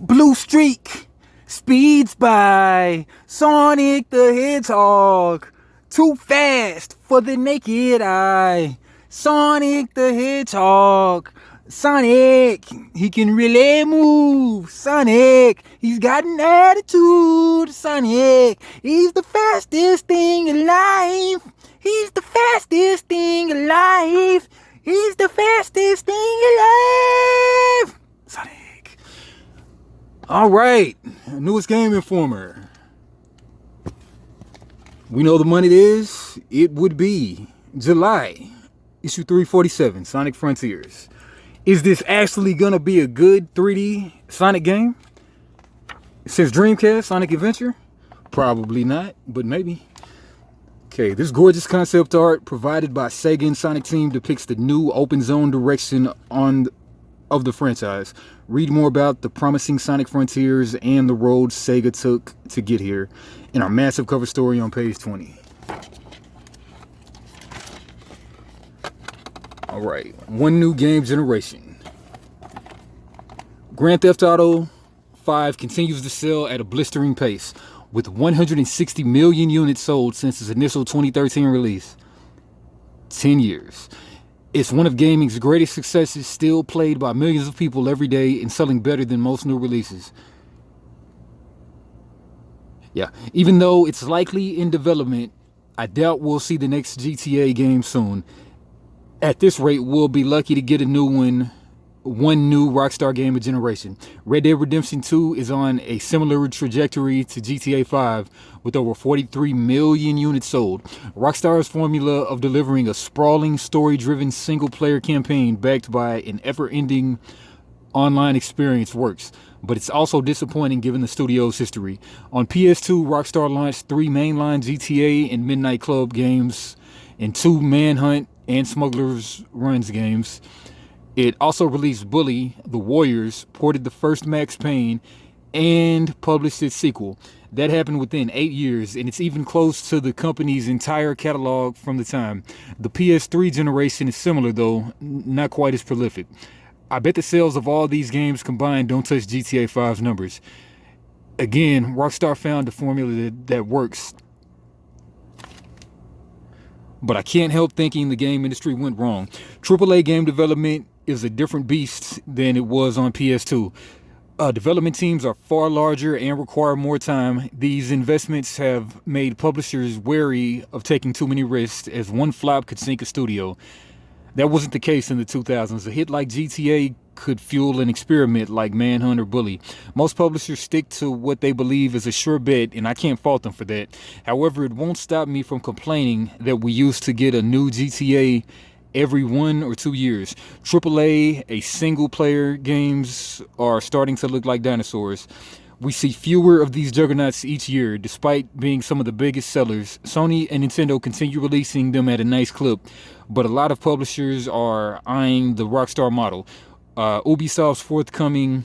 Blue streak speeds by Sonic the Hedgehog. Too fast for the naked eye. Sonic the Hedgehog. Sonic, he can really move. Sonic, he's got an attitude. Sonic, he's the fastest thing alive. He's the fastest thing alive. He's the fastest thing alive. Sonic. All right, newest Game Informer. We know the money is. It would be July, issue 347, Sonic Frontiers. Is this actually gonna be a good 3D Sonic game? Since Dreamcast, Sonic Adventure? Probably not, but maybe. Okay, this gorgeous concept art provided by Sega and Sonic Team depicts the new open zone direction of the franchise. Read more about the promising Sonic Frontiers and the road Sega took to get here in our massive cover story on page 20. All right, one new game generation. Grand Theft Auto 5 continues to sell at a blistering pace, with 160 million units sold since its initial 2013 release. 10 years. It's one of gaming's greatest successes, still played by millions of people every day and selling better than most new releases. Yeah, even though it's likely in development, I doubt we'll see the next GTA game soon. At this rate, we'll be lucky to get a new one new Rockstar game a generation. Red Dead Redemption 2 is on a similar trajectory to GTA 5 with over 43 million units sold. Rockstar's formula of delivering a sprawling, story-driven single-player campaign backed by an ever-ending online experience works, but it's also disappointing given the studio's history. On PS2, Rockstar launched 3 mainline GTA and Midnight Club games and 2 Manhunt and Smuggler's Runs games. It also released Bully, The Warriors, ported the first Max Payne, and published its sequel. That happened within 8 years, and it's even close to the company's entire catalog from the time. The PS3 generation is similar, though, not quite as prolific. I bet the sales of all these games combined don't touch GTA 5's numbers. Again, Rockstar found a formula that works. But I can't help thinking the game industry went wrong. AAA game development is a different beast than it was on PS2. Development teams are far larger and require more time. These investments have made publishers wary of taking too many risks, as one flop could sink a studio. That wasn't the case in the 2000s. A hit like GTA could fuel an experiment like Manhunt or Bully. Most publishers stick to what they believe is a sure bet, and I can't fault them for that. However, it won't stop me from complaining that we used to get a new GTA every 1 or 2 years. AAA, single-player games are starting to look like dinosaurs. We see fewer of these juggernauts each year, despite being some of the biggest sellers. Sony and Nintendo continue releasing them at a nice clip, but a lot of publishers are eyeing the Rockstar model. Ubisoft's forthcoming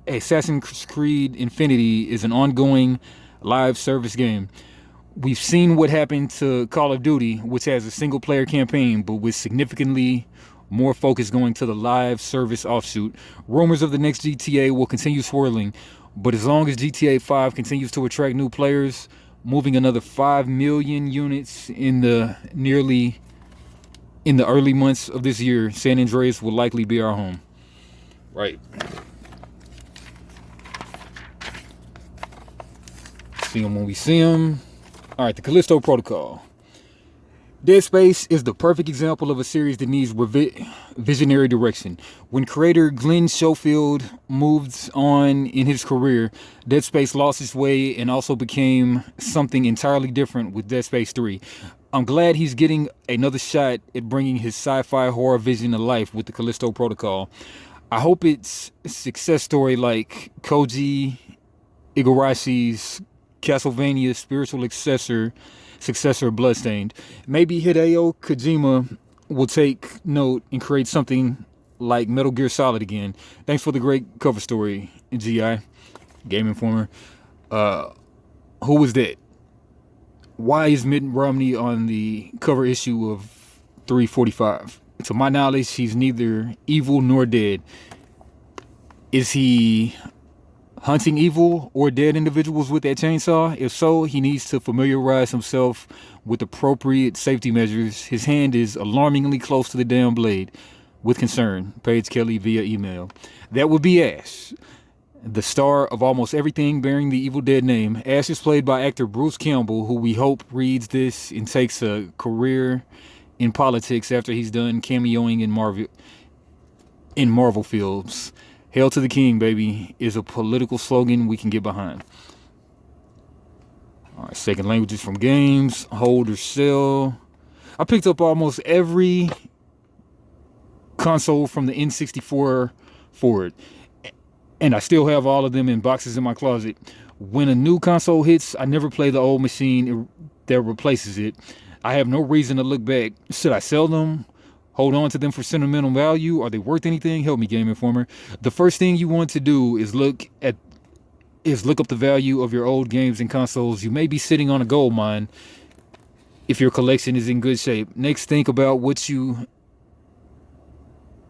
Assassin's Creed Infinity is an ongoing live service game. We've seen what happened to Call of Duty, which has a single-player campaign, but with significantly more focus going to the live service offshoot. Rumors of the next GTA will continue swirling, but as long as GTA 5 continues to attract new players, moving another 5 million units in the early months of this year, San Andreas will likely be our home. Right. See them when we see them. All right, the Callisto Protocol. Dead Space is the perfect example of a series that needs visionary direction. When creator Glenn Schofield moved on in his career, Dead Space lost its way and also became something entirely different with Dead Space 3. I'm glad he's getting another shot at bringing his sci-fi horror vision to life with the Callisto Protocol. I hope it's a success story like Koji Igarashi's Castlevania spiritual successor Bloodstained. Maybe Hideo Kojima will take note and create something like Metal Gear Solid again. Thanks for the great cover story, GI, Game Informer. Who was that? Why is Mitt Romney on the cover issue of 345? To my knowledge, he's neither evil nor dead. Is he hunting evil or dead individuals with that chainsaw? If so, he needs to familiarize himself with appropriate safety measures. His hand is alarmingly close to the damn blade. With concern, Paige Kelly via email. That would be Ash, the star of almost everything bearing the Evil Dead name. Ash is played by actor Bruce Campbell, who we hope reads this and takes a career in politics after he's done cameoing in Marvel films. Hail to the King, baby, is a political slogan we can get behind. All right, second languages from games, hold or sell. I picked up almost every console from the N64 forward, and I still have all of them in boxes in my closet. When a new console hits, I never play the old machine that replaces it. I have no reason to look back. Should I sell them? Hold on to them for sentimental value? Are they worth anything? Help me, Game Informer. The first thing you want to do is look up the value of your old games and consoles. You may be sitting on a gold mine if your collection is in good shape. Next, think about what they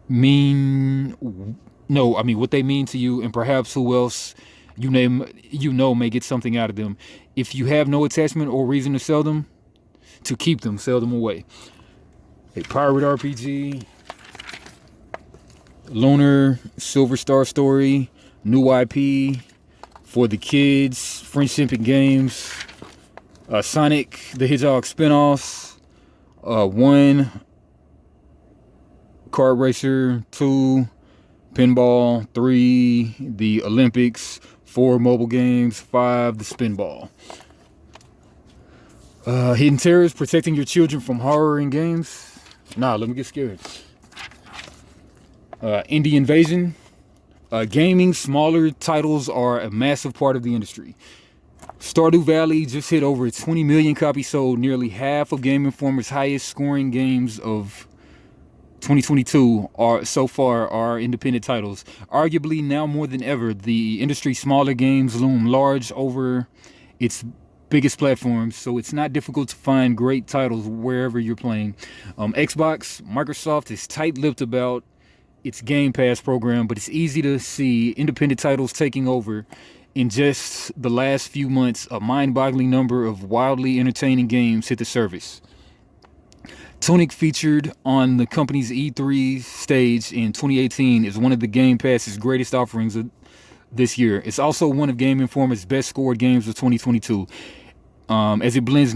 mean to you, and perhaps who else you may get something out of them. If you have no attachment or reason to sell them, to keep them, sell them away. A pirate RPG, Loner, Silver Star Story, new IP for the kids, Friendship and Games, Sonic the Hedgehog spinoffs, 1, Kart Racer, 2, Pinball, 3, the Olympics, 4, mobile games, 5, the Spinball. Hidden Terrors, protecting your children from horror in games. Nah, let me get scared. Indie Invasion. Gaming, smaller titles are a massive part of the industry. Stardew Valley just hit over 20 million copies sold, nearly half of Game Informer's highest scoring games of 2022 are independent titles. Arguably now more than ever, the industry's smaller games loom large over its biggest platforms, so it's not difficult to find great titles wherever you're playing. Microsoft is tight-lipped about its Game Pass program, but it's easy to see independent titles taking over. In just the last few months, a mind-boggling number of wildly entertaining games hit the service. Tunic, featured on the company's E3 stage in 2018, is one of the Game Pass's greatest offerings of this year. It's also one of Game Informer's best scored games of 2022, as it blends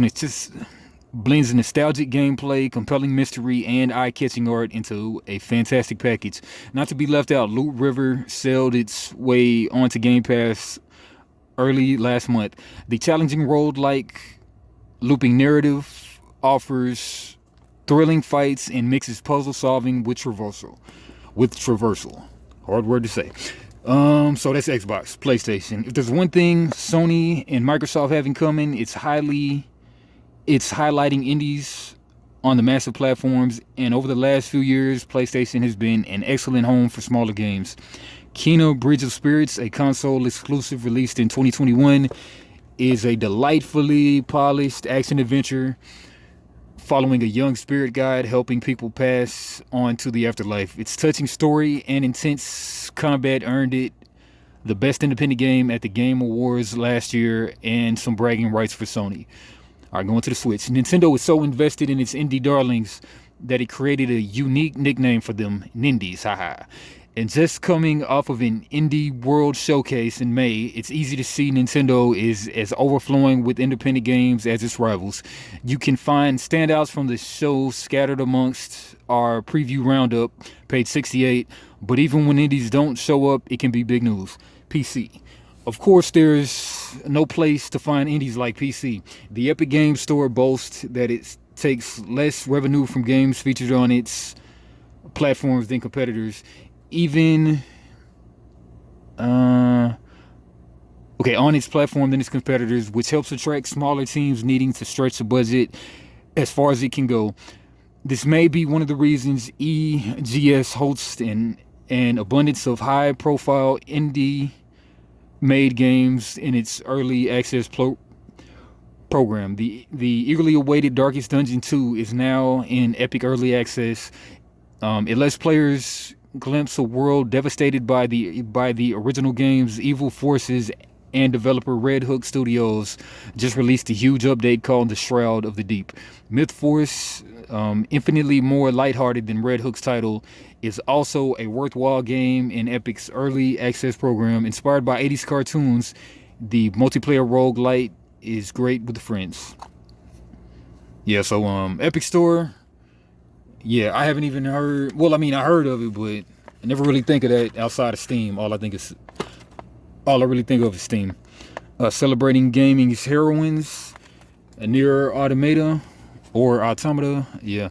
nostalgic gameplay, compelling mystery, and eye-catching art into a fantastic package. Not to be left out, Loot River sailed its way onto Game Pass early last month. The challenging roguelike looping narrative offers thrilling fights and mixes puzzle solving with traversal. Hard word to say. So that's Xbox, PlayStation. If there's one thing Sony and Microsoft have in common, it's highlighting indies on the massive platforms. And over the last few years, PlayStation has been an excellent home for smaller games. Kena Bridge of Spirits, a console exclusive released in 2021, is a delightfully polished action adventure following a young spirit guide helping people pass on to the afterlife. Its touching story and intense combat earned it the best independent game at the Game Awards last year and some bragging rights for Sony. All right, going to the Switch. Nintendo is so invested in its indie darlings that it created a unique nickname for them, Nindies, haha. And just coming off of an Indie World Showcase in May, it's easy to see Nintendo is as overflowing with independent games as its rivals. You can find standouts from the show scattered amongst our preview roundup, page 68. But even when indies don't show up, it can be big news. PC. Of course, there's no place to find indies like PC. The Epic Games Store boasts that it takes less revenue from games featured on its platforms than competitors. On its platform than its competitors, which helps attract smaller teams needing to stretch the budget as far as it can go. This may be one of the reasons EGS hosts an abundance of high-profile indie-made games in its early access program. The eagerly awaited Darkest Dungeon 2 is now in Epic Early Access. It lets players glimpse a world devastated by the original games. Evil Forces and developer Red Hook Studios just released a huge update called The Shroud of the Deep. Myth Force, infinitely more lighthearted than Red Hook's title, is also a worthwhile game in Epic's early access program. Inspired by 80s cartoons, the multiplayer roguelite is great with friends. Yeah, so Epic Store, yeah, I haven't even heard, well, I mean, I heard of it, but I never really think of that outside of Steam. All I really think of is Steam. Celebrating gaming's heroines, Nier Automata, or Automata, yeah.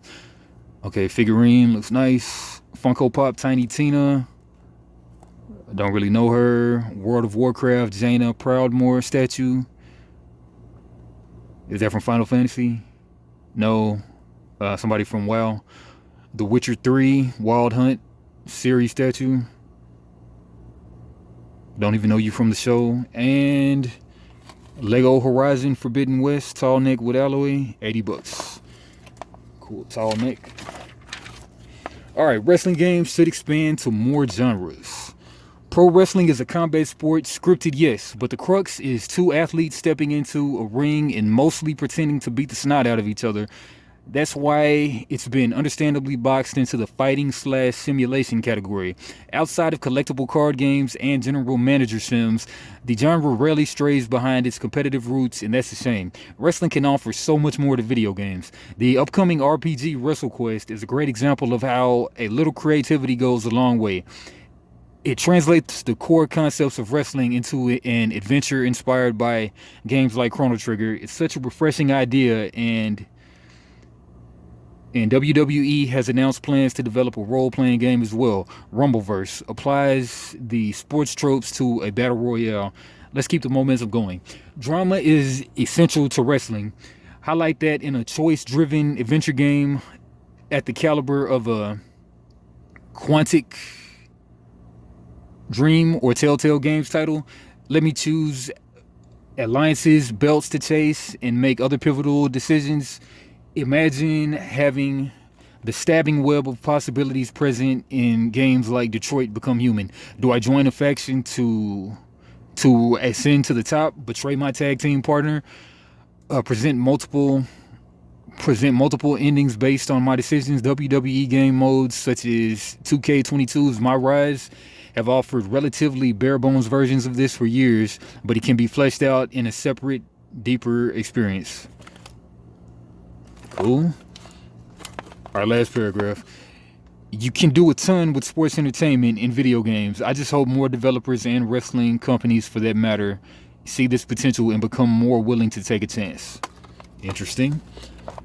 Okay, figurine, looks nice. Funko Pop Tiny Tina, I don't really know her. World of Warcraft, Jaina Proudmoore statue. Is that from Final Fantasy? No. Somebody from WoW. The Witcher 3 Wild Hunt series statue. Don't even know you from the show. And Lego Horizon Forbidden West tall neck with alloy, $80. Cool tall neck. All right, wrestling games should expand to more genres. Pro wrestling is a combat sport, scripted, yes, but the crux is two athletes stepping into a ring and mostly pretending to beat the snot out of each other. That's why it's been understandably boxed into the fighting/simulation category. Outside of collectible card games and general manager sims, the genre rarely strays behind its competitive roots, and that's a shame. Wrestling can offer so much more to video games. The upcoming RPG WrestleQuest is a great example of how a little creativity goes a long way. It translates the core concepts of wrestling into an adventure inspired by games like Chrono Trigger. It's such a refreshing idea, and WWE has announced plans to develop a role-playing game as well. Rumbleverse applies the sports tropes to a battle royale. Let's keep the momentum going. Drama is essential to wrestling. Highlight that in a choice-driven adventure game at the caliber of a Quantic Dream or Telltale Games title. Let me choose alliances, belts to chase, and make other pivotal decisions. Imagine having the stabbing web of possibilities present in games like Detroit Become Human. Do I join a faction to ascend to the top, betray my tag team partner, present multiple endings based on my decisions? WWE game modes such as 2K22's My Rise have offered relatively bare bones versions of this for years, but it can be fleshed out in a separate, deeper experience. Cool. Our last paragraph. You can do a ton with sports entertainment in video games. I just hope more developers and wrestling companies, for that matter, see this potential and become more willing to take a chance. Interesting.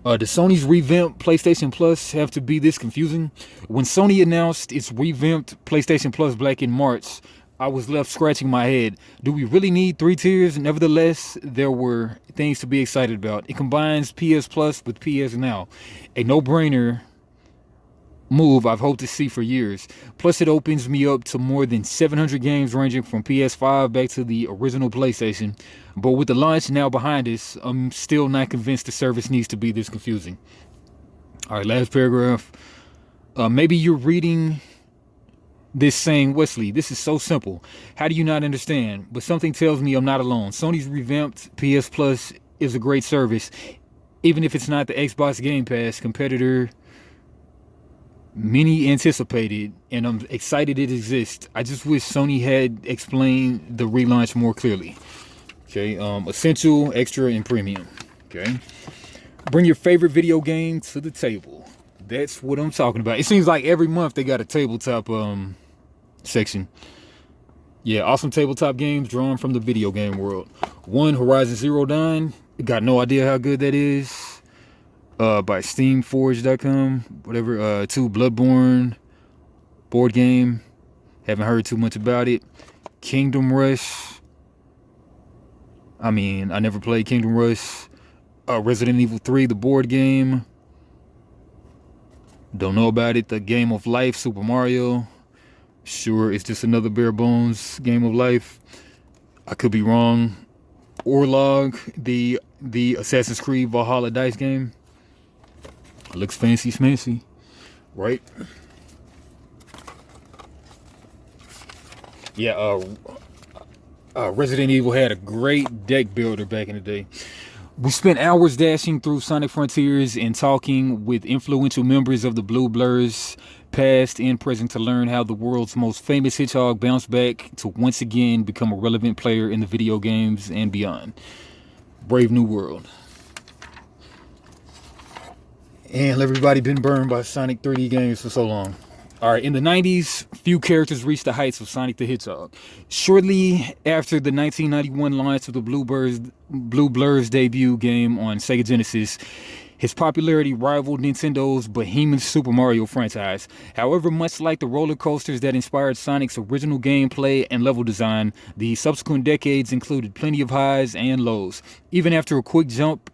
Does Sony's revamped PlayStation Plus have to be this confusing? When Sony announced its revamped PlayStation Plus back in March, I was left scratching my head. Do we really need 3 tiers? Nevertheless, there were things to be excited about. It combines PS Plus with PS Now, a no-brainer move I've hoped to see for years. Plus, it opens me up to more than 700 games ranging from PS5 back to the original PlayStation. But with the launch now behind us, I'm still not convinced the service needs to be this confusing. All right, last paragraph. Maybe you're reading this saying, Wesley, this is so simple. How do you not understand? But something tells me I'm not alone. Sony's revamped PS Plus is a great service, even if it's not the Xbox Game Pass competitor many anticipated, and I'm excited it exists. I just wish Sony had explained the relaunch more clearly. Okay, essential, extra, and premium. Okay, bring your favorite video game to the table. That's what I'm talking about. It seems like every month they got a tabletop section. Yeah, awesome tabletop games drawn from the video game world. 1, Horizon Zero Dawn. Got no idea how good that is. By steamforge.com, whatever. 2, Bloodborne board game. Haven't heard too much about it. Kingdom Rush. I mean, I never played Kingdom Rush. Resident Evil 3, the board game. Don't know about it. The Game of Life, Super Mario. Sure, it's just another bare bones Game of Life. I could be wrong. Orlog, the Assassin's Creed Valhalla dice game. Looks fancy smancy, right? Yeah, Resident Evil had a great deck builder back in the day. We spent hours dashing through Sonic Frontiers and talking with influential members of the Blue Blurs, past and present, to learn how the world's most famous hedgehog bounced back to once again become a relevant player in the video games and beyond. Brave New World. And everybody been burned by Sonic 3D games for so long. All right, in the 90s, few characters reached the heights of Sonic the Hedgehog. Shortly after the 1991 launch of the Blue Blurs debut game on Sega Genesis, his popularity rivaled Nintendo's behemoth Super Mario franchise. However, much like the roller coasters that inspired Sonic's original gameplay and level design, the subsequent decades included plenty of highs and lows. Even after a quick jump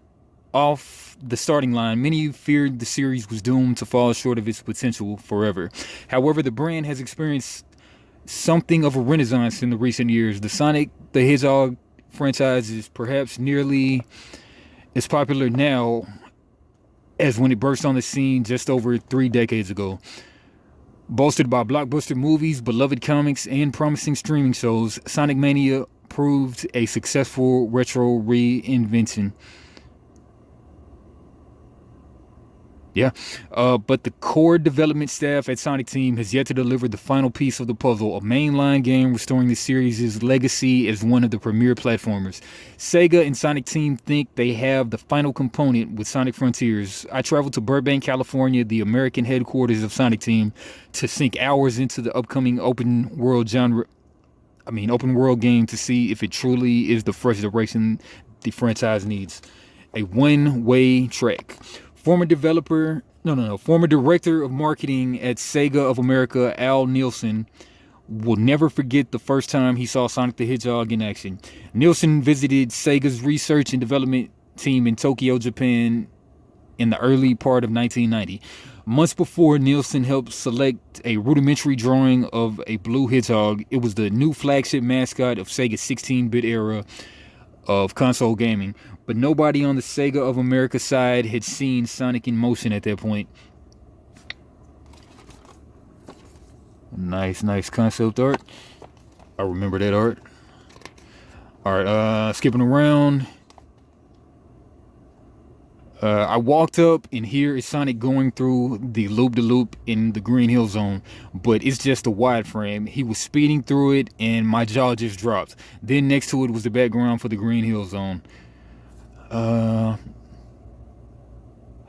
off the starting line, many feared the series was doomed to fall short of its potential forever. However, the brand has experienced something of a renaissance in the recent years. The Sonic the Hedgehog franchise is perhaps nearly as popular now as when it burst on the scene just over 3 decades ago. Bolstered by blockbuster movies, beloved comics, and promising streaming shows, Sonic Mania proved a successful retro reinvention. Yeah, but the core development staff at Sonic Team has yet to deliver the final piece of the puzzle, a mainline game restoring the series' legacy as one of the premier platformers. Sega and Sonic Team think they have the final component with Sonic Frontiers. I traveled to Burbank, California, the American headquarters of Sonic Team, to sink hours into the upcoming open world game to see if it truly is the fresh direction the franchise needs. A one-way track. Former director of marketing at Sega of America, Al Nielsen, will never forget the first time he saw Sonic the Hedgehog in action. Nielsen visited Sega's research and development team in Tokyo, Japan in the early part of 1990. Months before, Nielsen helped select a rudimentary drawing of a blue hedgehog. It was the new flagship mascot of Sega's 16-bit era of console gaming, but nobody on the Sega of America side had seen Sonic in motion at that point. Nice concept art. I remember that art. Alright, skipping around. I walked up, and here is Sonic going through the loop-de-loop in the Green Hill Zone, but it's just a wide frame. He was speeding through it, and my jaw just dropped. Then next to it was the background for the Green Hill Zone.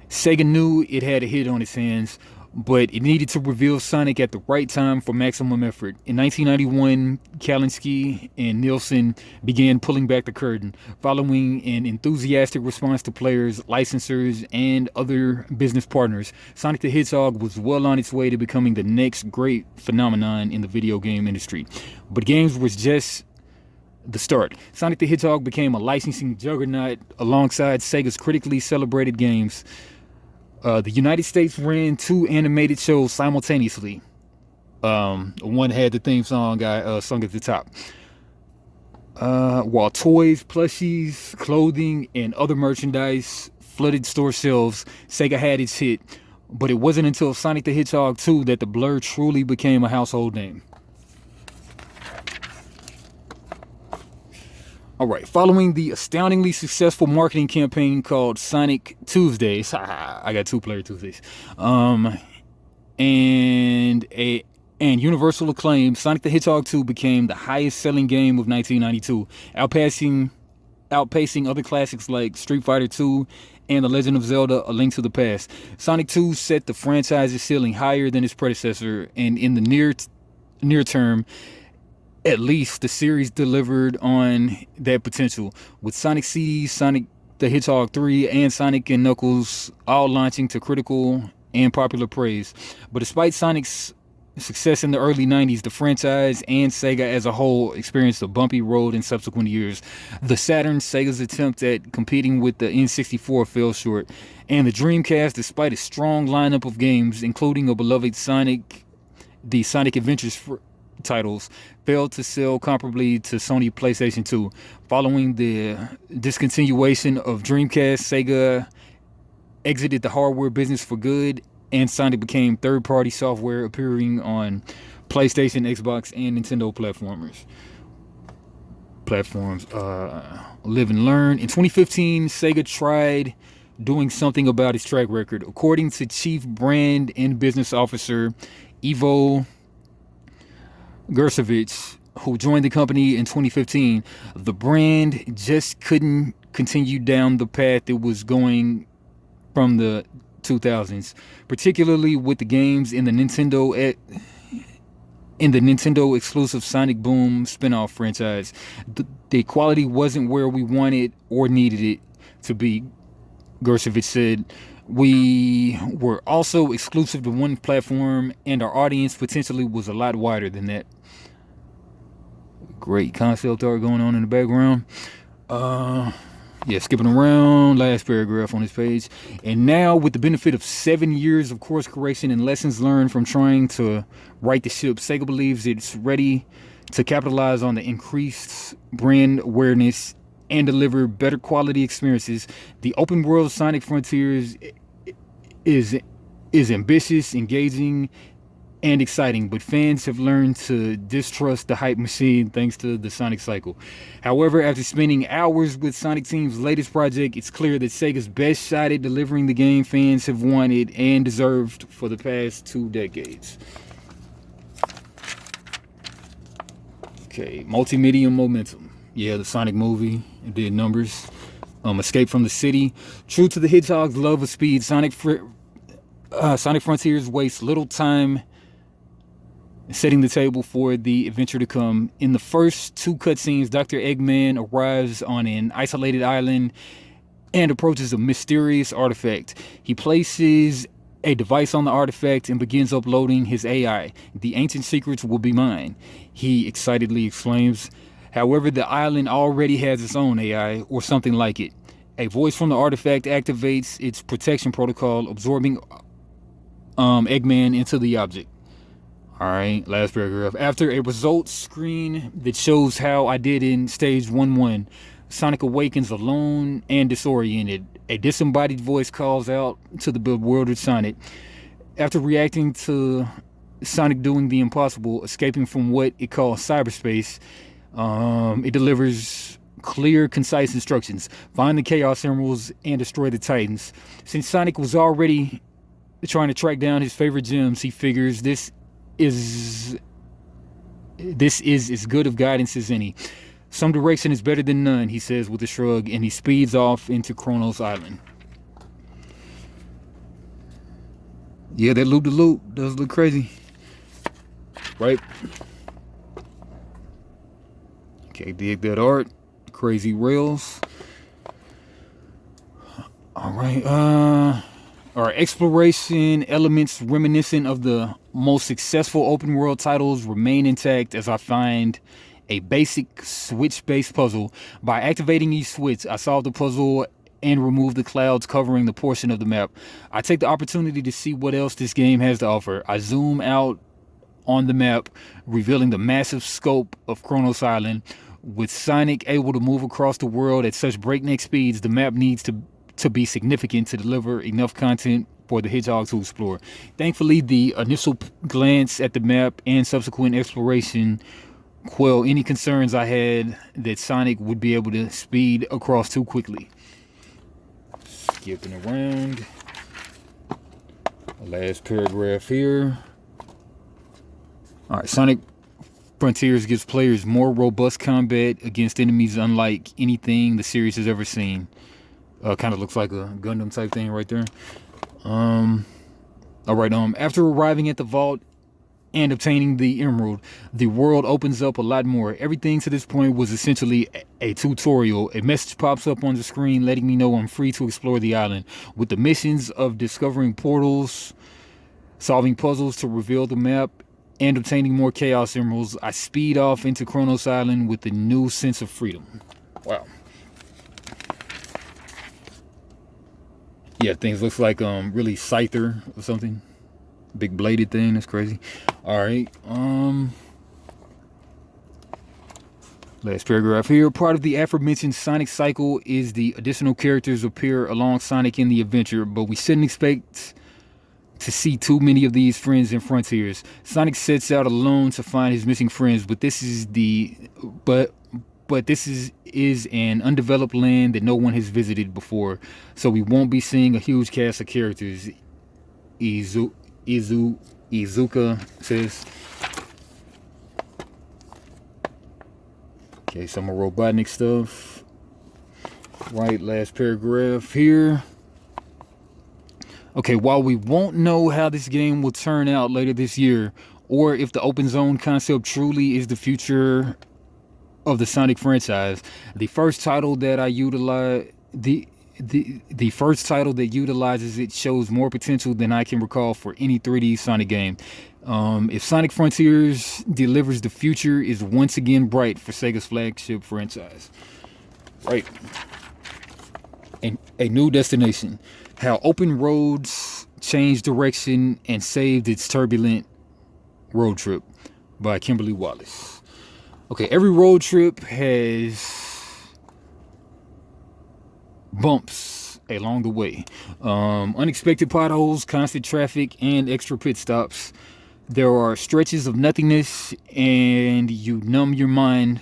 Sega knew it had a hit on its hands, but it needed to reveal Sonic at the right time for maximum effort. In 1991, Kalinske and Nielsen began pulling back the curtain, following an enthusiastic response to players, licensors, and other business partners. Sonic the Hedgehog was well on its way to becoming the next great phenomenon in the video game industry. But games was just the start. Sonic the Hedgehog became a licensing juggernaut alongside Sega's critically celebrated games. The United States ran 2 animated shows simultaneously. One had the theme song I sung at the top. While toys, plushies, clothing, and other merchandise flooded store shelves, Sega had its hit. But it wasn't until Sonic the Hedgehog 2 that the blur truly became a household name. Alright, following the astoundingly successful marketing campaign called Sonic Tuesdays, I got 2-player Tuesdays, and universal acclaim, Sonic the Hedgehog 2 became the highest selling game of 1992, outpacing other classics like Street Fighter 2 and The Legend of Zelda: A Link to the Past. Sonic 2 set the franchise's ceiling higher than its predecessor, and in the near term, at least, the series delivered on that potential, with Sonic CD, Sonic the Hedgehog 3, and Sonic & Knuckles all launching to critical and popular praise. But despite Sonic's success in the early 90s, the franchise and Sega as a whole experienced a bumpy road in subsequent years. The Saturn, Sega's attempt at competing with the N64, fell short, and the Dreamcast, despite a strong lineup of games, including a beloved the Sonic Adventures titles, failed to sell comparably to Sony PlayStation 2. Following the discontinuation of Dreamcast, Sega exited the hardware business for good, and Sonic became third-party software appearing on PlayStation, Xbox, and Nintendo platforms. Live and learn. In 2015, Sega tried doing something about its track record. According to Chief Brand and Business Officer Ivo Gershevich, who joined the company in 2015, the brand just couldn't continue down the path it was going from the 2000s, particularly with the games in the Nintendo exclusive Sonic Boom spin-off franchise. The quality wasn't where we wanted or needed it to be, Gershevich said. We were also exclusive to one platform, and our audience potentially was a lot wider than that. Great concept art going on in the background. Skipping around, last paragraph on this page. And now, with the benefit of 7 years of course correction and lessons learned from trying to right the ship, Sega believes it's ready to capitalize on the increased brand awareness and deliver better quality experiences. The open world Sonic Frontiers is ambitious, engaging, and exciting, but fans have learned to distrust the hype machine thanks to the Sonic cycle. However, after spending hours with Sonic Team's latest project, it's clear that Sega's best shot at delivering the game fans have wanted and deserved for the past 2 decades. Okay, multimedia momentum. Yeah, the Sonic movie, it did numbers. Escape from the City. True to the Hedgehog's love of speed, Sonic Frontiers wastes little time setting the table for the adventure to come. In the first 2 cutscenes, Dr. Eggman arrives on an isolated island and approaches a mysterious artifact. He places a device on the artifact and begins uploading his AI. The ancient secrets will be mine, he excitedly exclaims. However, the island already has its own AI, or something like it. A voice from the artifact activates its protection protocol, absorbing Eggman into the object. Alright, last paragraph. After a results screen that shows how I did in stage 1-1, Sonic awakens alone and disoriented. A disembodied voice calls out to the bewildered Sonic. After reacting to Sonic doing the impossible, escaping from what it calls cyberspace, it delivers clear, concise instructions. Find the Chaos Emeralds and destroy the Titans. Since Sonic was already trying to track down his favorite gems, he figures this is as good of guidance as any. Some direction is better than none, he says with a shrug, and he speeds off into Kronos Island. Yeah, that loop-de-loop does look crazy, right? Okay, dig that art. Crazy rails. All right, our exploration elements reminiscent of the most successful open world titles remain intact as I find a basic switch-based puzzle. By activating each switch, I solve the puzzle and remove the clouds covering the portion of the map. I take the opportunity to see what else this game has to offer. I zoom out on the map, revealing the massive scope of Kronos Island. With Sonic able to move across the world at such breakneck speeds, the map needs to be significant to deliver enough content for the Hedgehog to explore. Thankfully, the initial glance at the map and subsequent exploration quell any concerns I had that Sonic would be able to speed across too quickly. Skipping around. Last paragraph here. Alright, Sonic Frontiers gives players more robust combat against enemies unlike anything the series has ever seen. Kind of looks like a Gundam type thing right there. Alright, after arriving at the vault and obtaining the emerald, the world opens up a lot more. Everything to this point was essentially a tutorial. A message pops up on the screen letting me know I'm free to explore the island. With the missions of discovering portals, solving puzzles to reveal the map, and obtaining more Chaos Emeralds, I speed off into Kronos Island with a new sense of freedom. Wow. Yeah, things looks like really Scyther or something. Big bladed thing, that's crazy. Alright, last paragraph here. Part of the aforementioned Sonic cycle is the additional characters appear along Sonic in the adventure, but we shouldn't expect to see too many of these friends and frontiers. Sonic sets out alone to find his missing friends, but this is an undeveloped land that no one has visited before, so we won't be seeing a huge cast of characters. Izuka says. Okay, some more Robotnik stuff. Right, last paragraph here. Okay, while we won't know how this game will turn out later this year, or if the open zone concept truly is the future of the Sonic franchise, the first title that utilizes it shows more potential than I can recall for any 3D Sonic game. If Sonic Frontiers delivers, the future is once again bright for Sega's flagship franchise. Right. And a new destination. How open roads changed direction and saved its turbulent road trip, by Kimberly Wallace. Okay, every road trip has bumps along the way. Unexpected potholes, constant traffic, and extra pit stops. There are stretches of nothingness, and you numb your mind.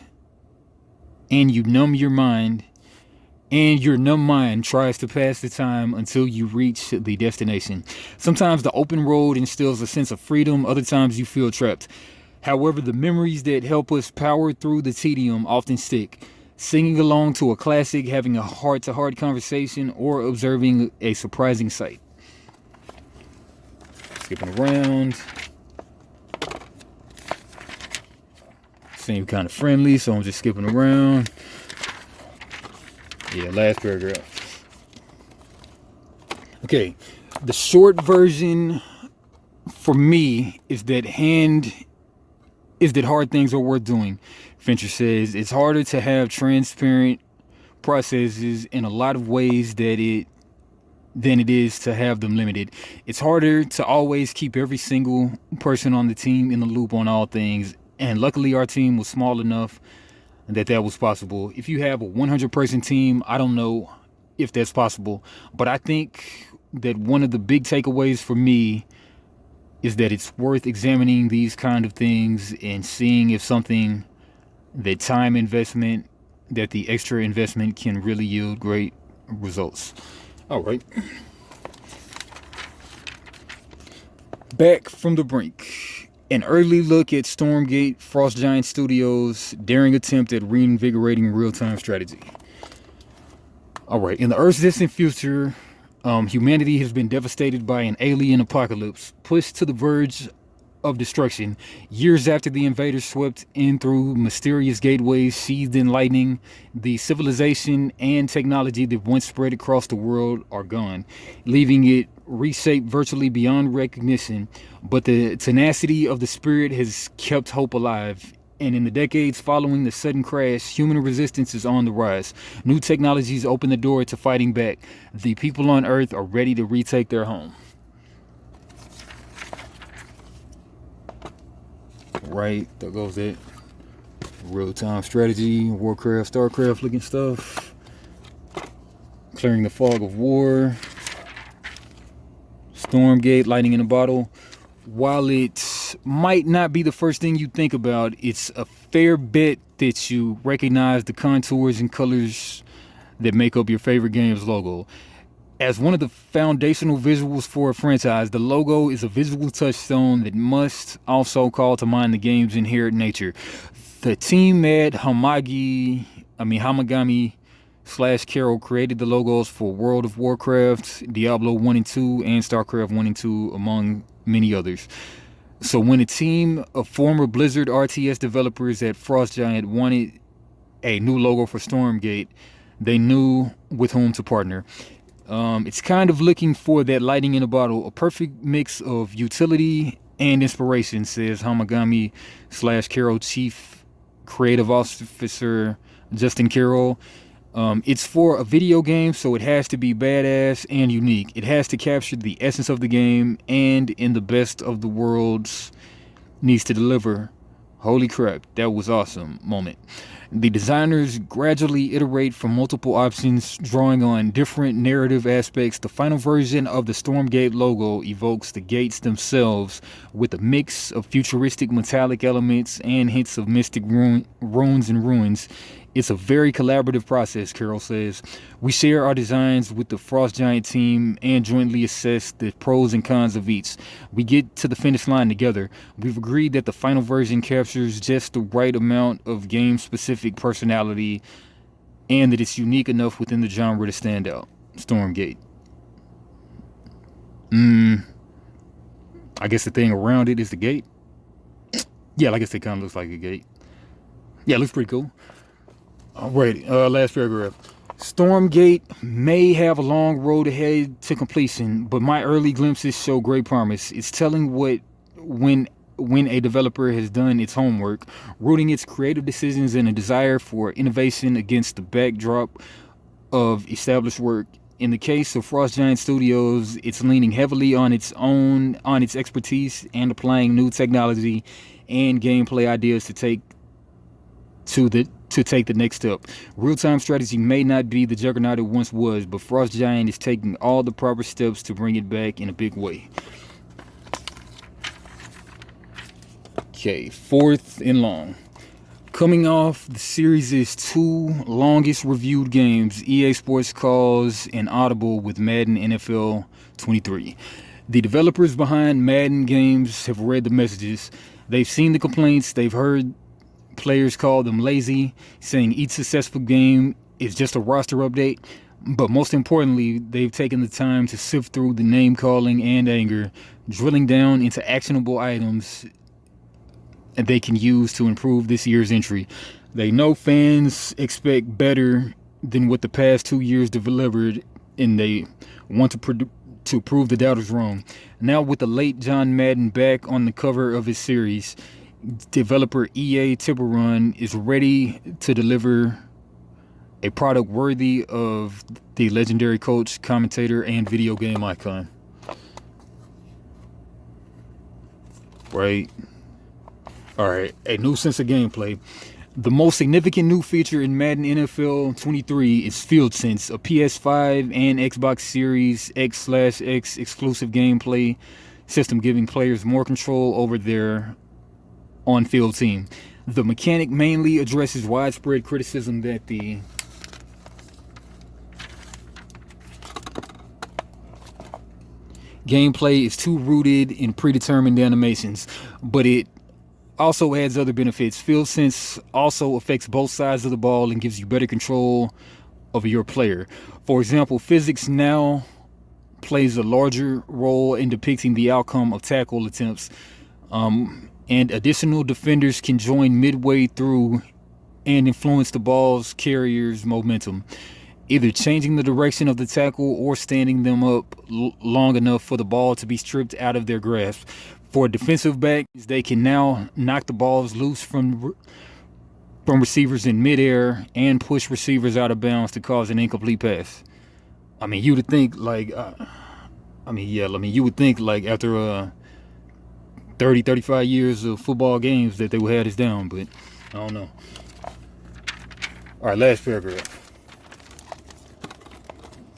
And your numb mind tries to pass the time until you reach the destination. Sometimes the open road instills a sense of freedom. Other times you feel trapped. However, the memories that help us power through the tedium often stick. Singing along to a classic, having a heart-to-heart conversation, or observing a surprising sight. Skipping around. Seem kind of friendly, so I'm just skipping around. Yeah, last paragraph. Okay, the short version for me is that hard things are worth doing. Fincher says it's harder to have transparent processes in a lot of ways than it is to have them limited. It's harder to always keep every single person on the team in the loop on all things, and luckily our team was small enough that was possible. If you have a 100-person team, I don't know if that's possible, but I think that one of the big takeaways for me is that it's worth examining these kind of things and seeing if something that the extra investment can really yield great results. All right. Back from the brink. An early look at Stormgate, Frost Giant Studios' daring attempt at reinvigorating real-time strategy. All right, in the Earth's distant future, humanity has been devastated by an alien apocalypse, pushed to the verge of destruction. Years after the invaders swept in through mysterious gateways sheathed in lightning, the civilization and technology that once spread across the world are gone, leaving it reshaped virtually beyond recognition. But the tenacity of the spirit has kept hope alive. And in the decades following the sudden crash, human resistance is on the rise. New technologies open the door to fighting back. The people on Earth are ready to retake their home. Right, there goes that real-time strategy, Warcraft, Starcraft looking stuff. Clearing the fog of war. Stormgate, lightning in a bottle. While it might not be the first thing you think about, it's a fair bet that you recognize the contours and colors that make up your favorite game's logo. As one of the foundational visuals for a franchise, the logo is a visual touchstone that must also call to mind the game's inherent nature. The team at Hamagami/Carol created the logos for World of Warcraft, Diablo 1 and 2, and StarCraft 1 and 2, among many others. So when a team of former Blizzard RTS developers at Frost Giant wanted a new logo for Stormgate, they knew with whom to partner. It's kind of looking for that lightning in a bottle, a perfect mix of utility and inspiration, says Hamagami/Carol Chief Creative Officer Justin Carroll. It's for a video game, so it has to be badass and unique. It has to capture the essence of the game, and in the best of the worlds needs to deliver Holy crap, that was awesome moment. The designers gradually iterate from multiple options, drawing on different narrative aspects. The final version of the Stormgate logo evokes the gates themselves with a mix of futuristic metallic elements and hints of mystic runes and ruins. It's a very collaborative process, Carroll says. We share our designs with the Frost Giant team and jointly assess the pros and cons of each. We get to the finish line together. We've agreed that the final version captures just the right amount of game-specific personality and that it's unique enough within the genre to stand out. Stormgate. I guess the thing around it is the gate. Yeah, I guess it kind of looks like a gate. Yeah, it looks pretty cool. Alright, last paragraph. Stormgate may have a long road ahead to completion, but my early glimpses show great promise. It's telling when a developer has done its homework, rooting its creative decisions and a desire for innovation against the backdrop of established work. In the case of Frost Giant Studios, it's leaning heavily on its expertise and applying new technology and gameplay ideas to take the next step. Real-time strategy may not be the juggernaut it once was, but Frost Giant is taking all the proper steps to bring it back in a big way. Okay, fourth and long. Coming off the series' two longest reviewed games, EA Sports calls an audible with Madden NFL 23. The developers behind Madden games have read the messages. They've seen the complaints. They've heard players call them lazy, saying each successful game is just a roster update. But most importantly, they've taken the time to sift through the name calling and anger, drilling down into actionable items that they can use to improve this year's entry. They know fans expect better than what the past 2 years delivered, and they want to prove the doubters wrong. Now with the late John Madden back on the cover of his series, developer EA Tiburon is ready to deliver a product worthy of the legendary coach, commentator, and video game icon. Right. Alright, a new sense of gameplay. The most significant new feature in Madden NFL 23 is Field Sense, a PS5 and Xbox Series X/X exclusive gameplay system giving players more control over their on-field team. The mechanic mainly addresses widespread criticism that the gameplay is too rooted in predetermined animations, but it also adds other benefits. Field Sense also affects both sides of the ball and gives you better control over your player. For example, physics now plays a larger role in depicting the outcome of tackle attempts, and additional defenders can join midway through and influence the ball's carrier's momentum, either changing the direction of the tackle or standing them up long enough for the ball to be stripped out of their grasp. For defensive backs, they can now knock the balls loose from receivers in midair and push receivers out of bounds to cause an incomplete pass. I mean, you would think like, you would think like after 30, 35 years of football games that they would have this down, but I don't know. All right, last paragraph.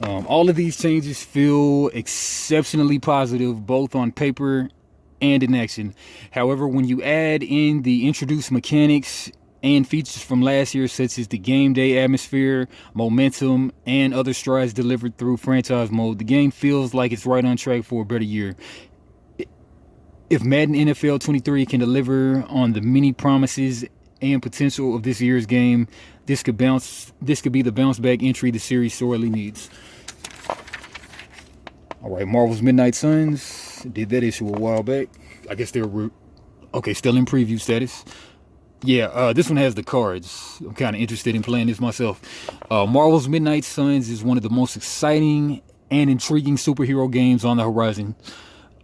All of these changes feel exceptionally positive, both on paper and in action. However, when you add in the introduced mechanics and features from last year, such as the game day atmosphere, momentum, and other strides delivered through franchise mode, the game feels like it's right on track for a better year. If Madden NFL 23 can deliver on the many promises and potential of this year's game, this could be the bounce back entry the series sorely needs. All right, Marvel's Midnight Suns did that issue a while back. I guess they're still in preview status. Yeah, this one has the cards. I'm kind of interested in playing this myself. Marvel's Midnight Suns is one of the most exciting and intriguing superhero games on the horizon.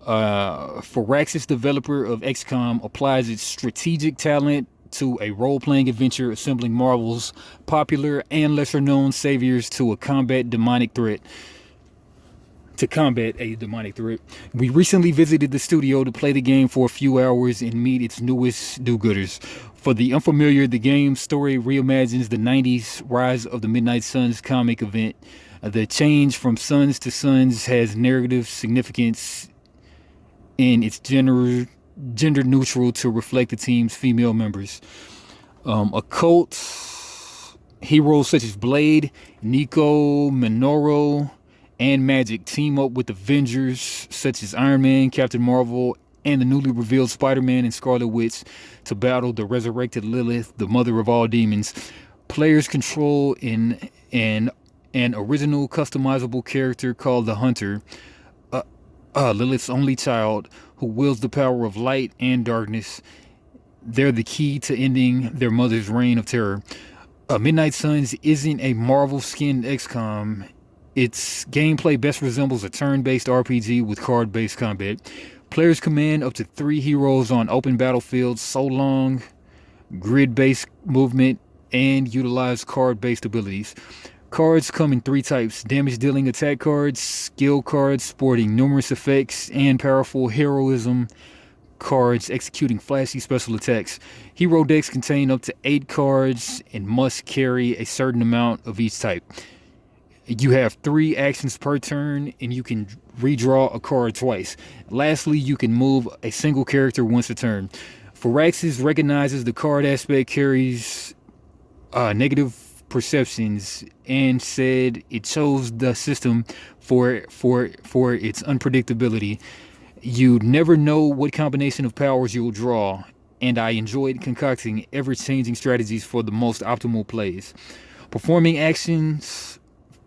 Firaxis, developer of XCOM, applies its strategic talent to a role-playing adventure, assembling Marvel's popular and lesser-known saviors to a combat demonic threat. to combat a demonic threat. We recently visited the studio to play the game for a few hours and meet its newest do-gooders. For the unfamiliar, the game's story reimagines the 90s rise of the Midnight Suns comic event. The change from Suns to Suns has narrative significance and it's gender neutral to reflect the team's female members. Occult heroes such as Blade, Nico, Minoru, and Magic team up with Avengers such as Iron Man, Captain Marvel, and the newly revealed Spider-Man and Scarlet Witch to battle the resurrected Lilith, the mother of all demons. Players control an original customizable character called the Hunter, Lilith's only child, who wields the power of light and darkness. They're the key to ending their mother's reign of terror. Midnight Suns isn't a Marvel-skinned XCOM. Its gameplay best resembles a turn-based RPG with card-based combat. Players command up to 3 heroes on open battlefields, so long, grid-based movement, and utilize card-based abilities. Cards come in 3 types: damage-dealing attack cards, skill cards sporting numerous effects, and powerful heroism cards executing flashy special attacks. Hero decks contain up to 8 cards and must carry a certain amount of each type. You have 3 actions per turn, and you can redraw a card twice. Lastly, you can move a single character once a turn. Firaxis recognizes the card aspect carries negative perceptions and said it chose the system for its unpredictability. You never know what combination of powers you'll draw, and I enjoyed concocting ever-changing strategies for the most optimal plays. Performing actions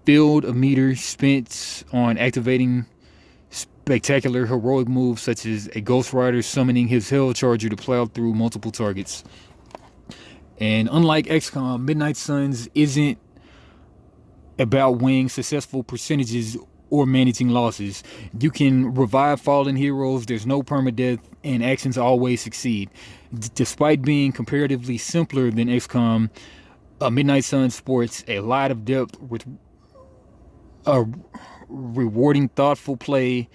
filled a meter spent on activating spectacular heroic moves such as a Ghost Rider summoning his Hell Charger to plow through multiple targets. And unlike XCOM, Midnight Suns isn't about weighing successful percentages or managing losses. You can revive fallen heroes, there's no permadeath, and actions always succeed. Despite being comparatively simpler than XCOM, Midnight Suns sports a lot of depth with a rewarding, thoughtful play,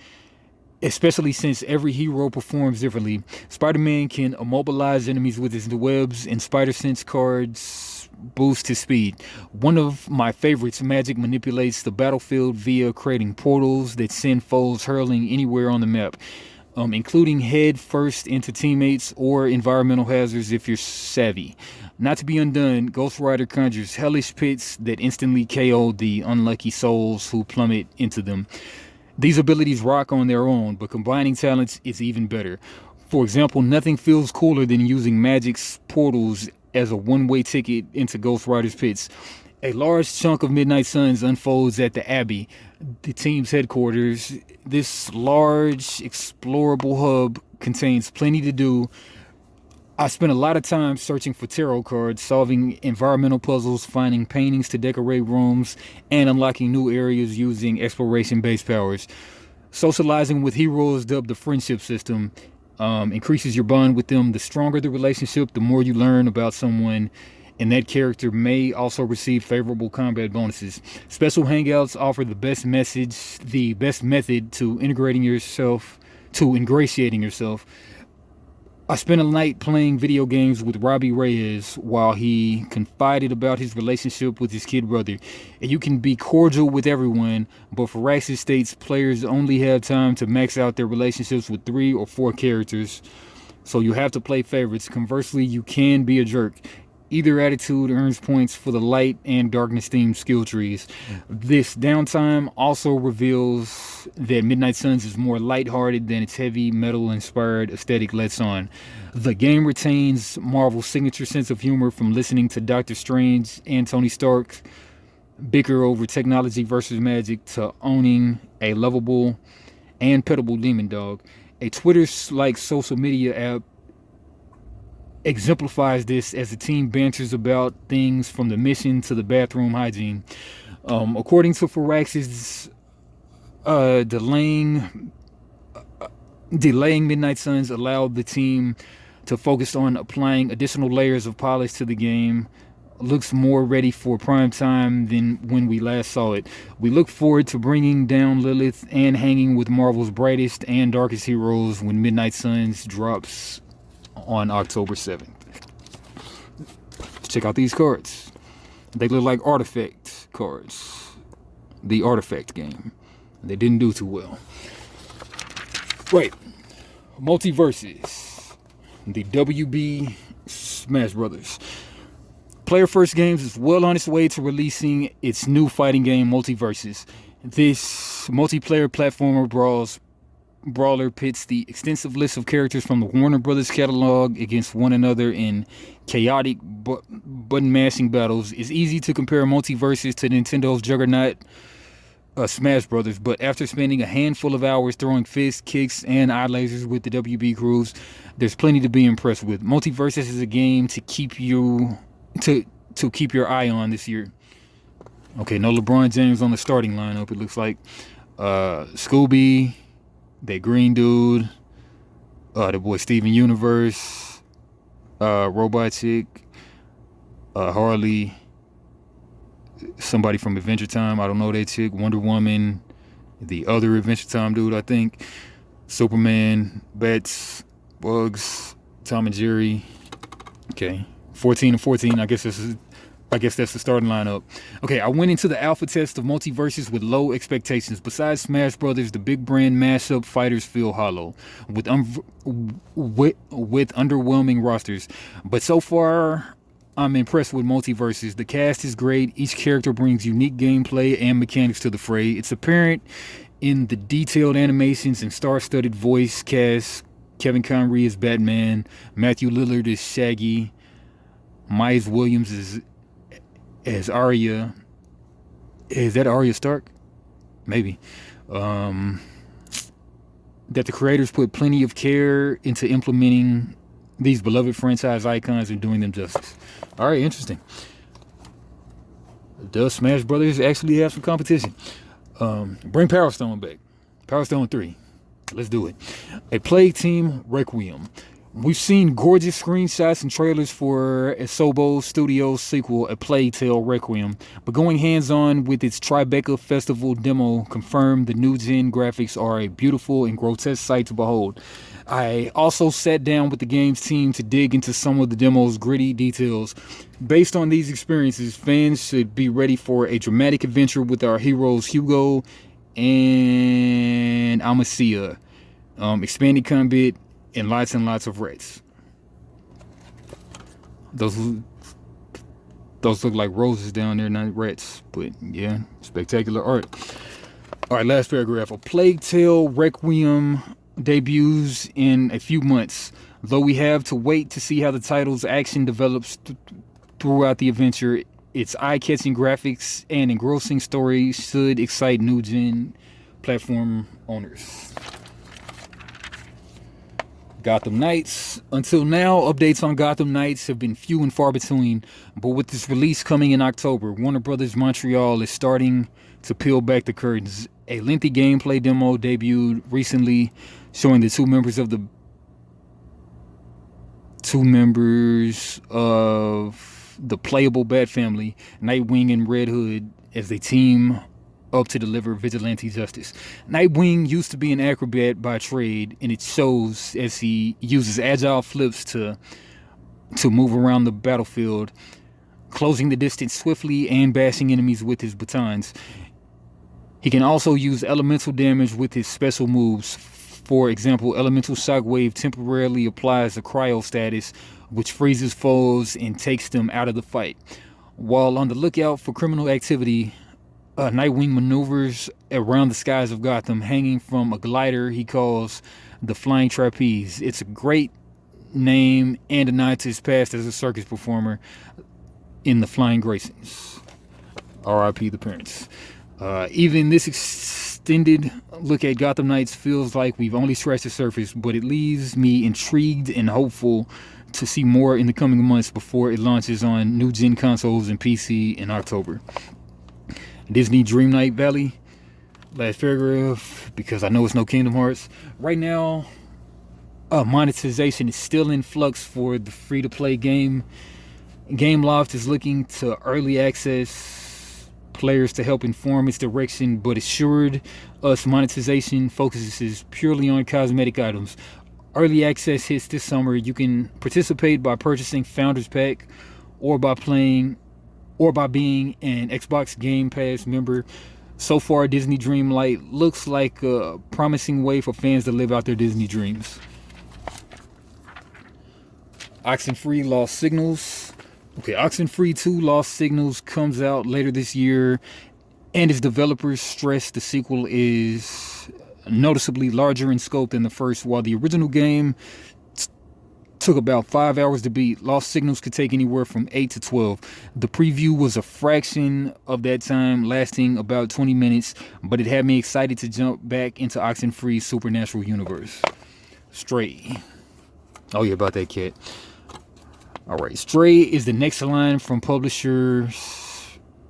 especially since every hero performs differently. Spider-Man can immobilize enemies with his webs, and Spider-Sense cards boost his speed. One of my favorites, Magic, manipulates the battlefield via creating portals that send foes hurling anywhere on the map, including head first into teammates or environmental hazards if you're savvy. Not to be undone, Ghost Rider conjures hellish pits that instantly KO the unlucky souls who plummet into them. These abilities rock on their own, but combining talents is even better. For example, nothing feels cooler than using Magic's portals as a one-way ticket into Ghost Rider's pits. A large chunk of Midnight Suns unfolds at the Abbey, the team's headquarters. This large, explorable hub contains plenty to do. I spent a lot of time searching for tarot cards, solving environmental puzzles, finding paintings to decorate rooms, and unlocking new areas using exploration-based powers. Socializing with heroes dubbed the friendship system increases your bond with them. The stronger the relationship, the more you learn about someone, and that character may also receive favorable combat bonuses. Special hangouts offer the best method to ingratiating yourself. I spent a night playing video games with Robbie Reyes while he confided about his relationship with his kid brother. And you can be cordial with everyone, but Firaxis states players only have time to max out their relationships with 3 or 4 characters, so you have to play favorites. Conversely, you can be a jerk. Either attitude earns points for the light and darkness themed skill trees. This downtime also reveals that Midnight Suns is more lighthearted than its heavy metal inspired aesthetic lets on. The game retains Marvel's signature sense of humor, from listening to Doctor Strange and Tony Stark bicker over technology versus magic to owning a lovable and pettable demon dog. A Twitter-like social media app exemplifies this as the team banters about things from the mission to the bathroom hygiene. According to Firaxis, delaying Midnight Suns allowed the team to focus on applying additional layers of polish to the game, looks more ready for prime time than when we last saw it. We look forward to bringing down Lilith and hanging with Marvel's brightest and darkest heroes when Midnight Suns drops on October 7th. Check out these cards. They look like artifact cards. The Artifact game. They didn't do too well. Right. Multiverses. The WB Smash Brothers. Player First Games is well on its way to releasing its new fighting game, Multiverses. This multiplayer platformer brawler pits the extensive list of characters from the Warner Brothers catalog against one another in chaotic button-mashing battles. It's easy to compare Multiverses to Nintendo's juggernaut Smash Brothers, but after spending a handful of hours throwing fists, kicks, and eye lasers with the WB crews, there's plenty to be impressed with. Multiverses is a game to keep your eye on this year. Okay, no LeBron James on the starting lineup, it looks like. Scooby, that green dude, the boy Steven Universe, Robot Chick, Harley, somebody from Adventure Time, I don't know that chick, Wonder Woman, the other Adventure Time dude, I think, Superman, Bats, Bugs, Tom and Jerry. Okay, 14 and 14, I guess that's the starting lineup. Okay, I went into the alpha test of Multiverses with low expectations. Besides Smash Brothers, the big brand mashup fighters feel hollow, with underwhelming rosters. But so far, I'm impressed with Multiverses. The cast is great. Each character brings unique gameplay and mechanics to the fray. It's apparent in the detailed animations and star-studded voice cast. Kevin Conroy is Batman. Matthew Lillard is Shaggy. Miles Williams is as Arya. Is that Arya Stark? Maybe. That the creators put plenty of care into implementing these beloved franchise icons and doing them justice. All right, interesting. Does Smash Brothers actually have some competition? Bring Power Stone back. Power Stone 3. Let's do it. A Plague Team Requiem. We've seen gorgeous screenshots and trailers for Asobo Studios' sequel, A Plague Tale Requiem, but going hands-on with its Tribeca Festival demo confirmed the new-gen graphics are a beautiful and grotesque sight to behold. I also sat down with the game's team to dig into some of the demo's gritty details. Based on these experiences, fans should be ready for a dramatic adventure with our heroes Hugo and Amacia. Expanded combat and lots of rats. Those look like roses down there, not rats. But yeah, spectacular art. All right, last paragraph. A Plague Tale Requiem debuts in a few months. Though we have to wait to see how the title's action develops throughout the adventure, its eye-catching graphics and engrossing story should excite new-gen platform owners. Gotham Knights. Until now, updates on Gotham Knights have been few and far between, but with this release coming in October, Warner Brothers Montreal is starting to peel back the curtains. A lengthy gameplay demo debuted recently, showing the two members of the playable Bat family, Nightwing and Red Hood, as they team up to deliver vigilante justice. Nightwing used to be an acrobat by trade, and it shows as he uses agile flips to move around the battlefield, closing the distance swiftly and bashing enemies with his batons. He can also use elemental damage with his special moves. For example, Elemental Shockwave temporarily applies a cryo status, which freezes foes and takes them out of the fight. While on the lookout for criminal activity, Nightwing maneuvers around the skies of Gotham, hanging from a glider he calls the Flying Trapeze. It's a great name and a nod to his past as a circus performer in the Flying Graysons. R.I.P. the parents. Even this extended look at Gotham Knights feels like we've only scratched the surface, but it leaves me intrigued and hopeful to see more in the coming months before it launches on new-gen consoles and PC in October. Disney Dreamlight Valley, last paragraph, because I know it's no Kingdom Hearts. Right now, monetization is still in flux for the free-to-play game. Gameloft is looking to early access players to help inform its direction, but assured us monetization focuses purely on cosmetic items. Early access hits this summer. You can participate by purchasing Founders Pack or by playing or by being an Xbox Game Pass member. So far, Disney Dreamlight looks like a promising way for fans to live out their Disney dreams. Oxenfree Lost Signals. Okay, Oxenfree 2 Lost Signals comes out later this year, and its developers stress the sequel is noticeably larger in scope than the first. While the original game took about 5 hours to beat, Lost Signals could take anywhere from 8 to 12. The preview was a fraction of that time, lasting about 20 minutes, but it had me excited to jump back into Oxenfree's supernatural universe. Stray. Oh yeah, about that cat. Alright, Stray is the next line from publisher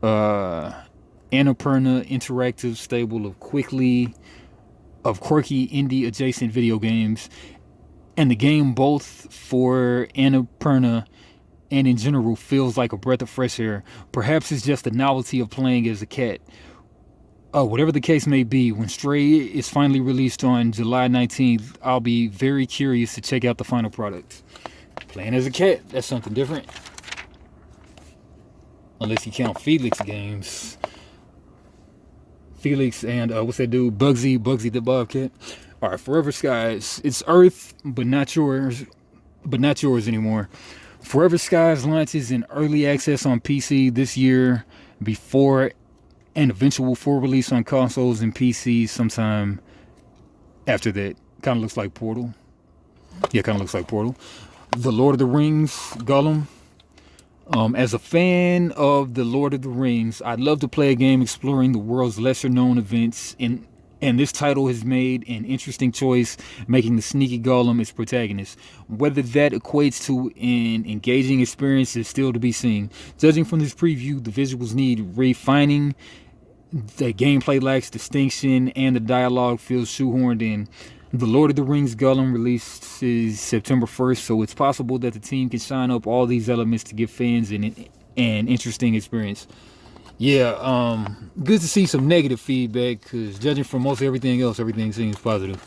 Annapurna Interactive stable of quirky indie adjacent video games. And the game, both for Annapurna and in general, feels like a breath of fresh air. Perhaps it's just the novelty of playing as a cat. Whatever the case may be, when Stray is finally released on July 19th, I'll be very curious to check out the final product. Playing as a cat, that's something different. Unless you count Felix games. Felix and, what's that dude? Bugsy the Bobcat. Alright, Forever Skies. It's Earth, but not yours anymore. Forever Skies launches in early access on PC this year before an eventual full release on consoles and PCs sometime after that. Kind of looks like Portal. Yeah, kind of looks like Portal. The Lord of the Rings, Gollum. As a fan of The Lord of the Rings, I'd love to play a game exploring the world's lesser known events, and this title has made an interesting choice, making the sneaky Gollum its protagonist. Whether that equates to an engaging experience is still to be seen. Judging from this preview, the visuals need refining, the gameplay lacks distinction, and the dialogue feels shoehorned in. The Lord of the Rings Gollum releases September 1st, so it's possible that the team can shine up all these elements to give fans an interesting experience. Yeah, good to see some negative feedback, because judging from most everything else, everything seems positive,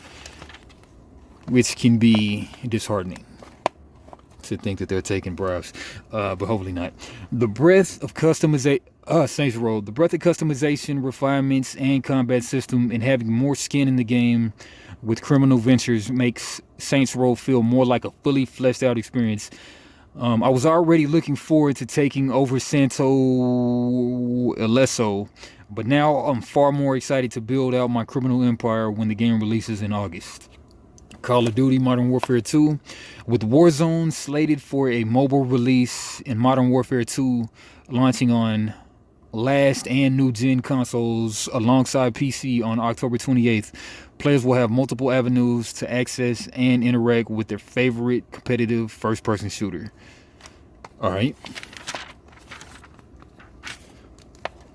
which can be disheartening to think that they're taking bribes, but hopefully not. The breadth of customization, Saints Row, the breadth of customization, refinements, and combat system, and having more skin in the game with criminal ventures makes Saints Row feel more like a fully fleshed out experience. I was already looking forward to taking over Santo Ileso, but now I'm far more excited to build out my criminal empire when the game releases in August. Call of Duty Modern Warfare 2, with Warzone slated for a mobile release and Modern Warfare 2 launching on last and new gen consoles alongside PC on October 28th. Players will have multiple avenues to access and interact with their favorite competitive first-person shooter. Alright.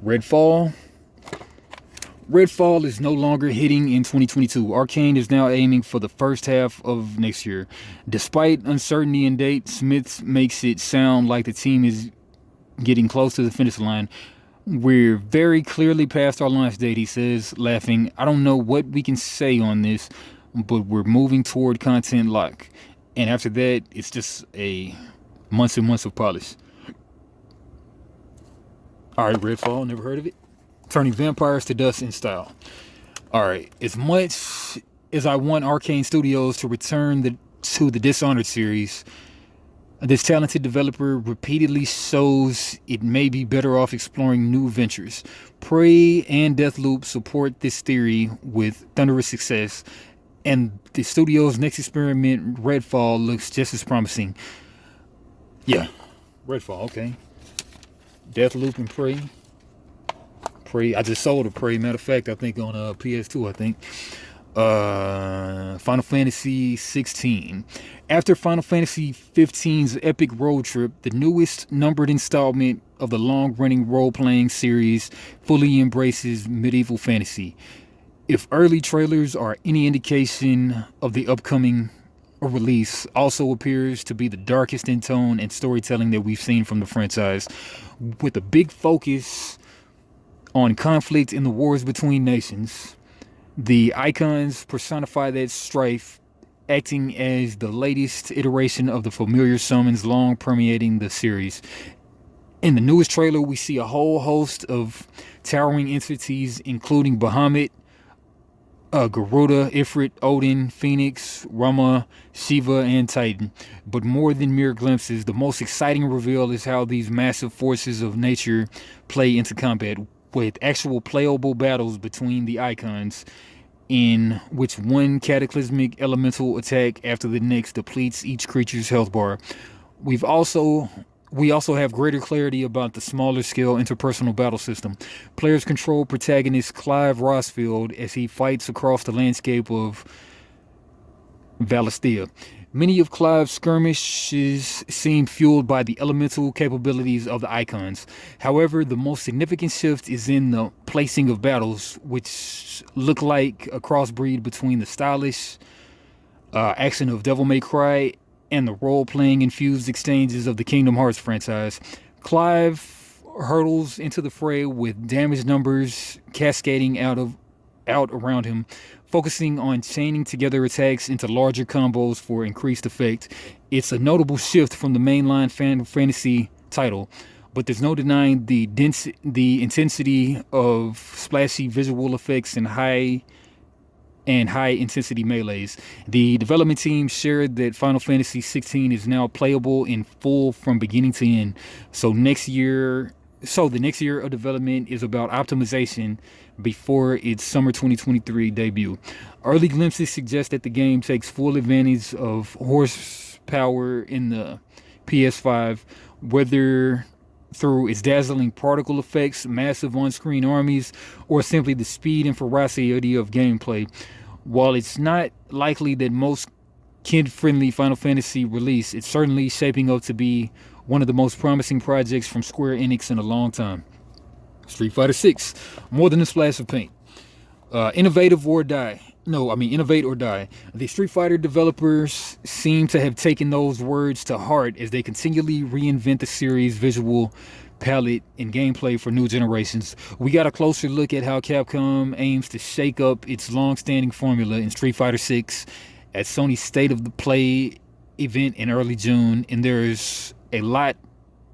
Redfall. Redfall is no longer hitting in 2022. Arcane is now aiming for the first half of next year. Despite uncertainty in date, Smith makes it sound like the team is getting close to the finish line. We're very clearly past our launch date, he says, laughing. I don't know what we can say on this, but we're moving toward content lock. And after that, it's just a months and months of polish. Alright, Redfall, never heard of it. Turning vampires to dust in style. Alright, as much as I want Arcane Studios to return to the Dishonored series, this talented developer repeatedly shows it may be better off exploring new ventures. Prey and Deathloop support this theory with thunderous success, and the studio's next experiment, Redfall, looks just as promising. Yeah, Redfall, okay. Deathloop and Prey. I just sold a Prey, matter of fact, I think on PS2, I think. Final Fantasy 16. After Final Fantasy 15's epic road trip, the newest numbered installment of the long-running role-playing series fully embraces medieval fantasy. If early trailers are any indication of the upcoming release also appears to be the darkest in tone and storytelling that we've seen from the franchise, with a big focus on conflict and the wars between nations. The icons personify that strife, acting as the latest iteration of the familiar summons long permeating the series. In the newest trailer, we see a whole host of towering entities, including Bahamut, Garuda, Ifrit, Odin, Phoenix, Rama, Shiva, and Titan. But more than mere glimpses, the most exciting reveal is how these massive forces of nature play into combat, with actual playable battles between the icons, in which one cataclysmic elemental attack after the next depletes each creature's health bar. We also have greater clarity about the smaller scale interpersonal battle system. Players control protagonist Clive Rosfield as he fights across the landscape of Valisthea. Many of Clive's skirmishes seem fueled by the elemental capabilities of the icons. However, the most significant shift is in the placing of battles, which look like a crossbreed between the stylish action of Devil May Cry and the role-playing infused exchanges of the Kingdom Hearts franchise. Clive hurtles into the fray with damage numbers cascading out around him, focusing on chaining together attacks into larger combos for increased effect. It's a notable shift from the mainline Final Fantasy title, but there's no denying the intensity of splashy visual effects and high intensity melees. The development team shared that Final Fantasy 16 is now playable in full from beginning to end. So the next year of development is about optimization before its summer 2023 debut. Early glimpses suggest that the game takes full advantage of horsepower in the PS5, whether through its dazzling particle effects, massive on-screen armies, or simply the speed and ferocity of gameplay. While it's not likely that most kid-friendly Final Fantasy release, it's certainly shaping up to be one of the most promising projects from Square Enix in a long time. Street Fighter 6, more than a splash of paint. Innovate or die. The Street Fighter developers seem to have taken those words to heart as they continually reinvent the series' visual palette and gameplay for new generations. We got a closer look at how Capcom aims to shake up its long-standing formula in Street Fighter 6 at Sony's State of the Play event in early June, and there's a lot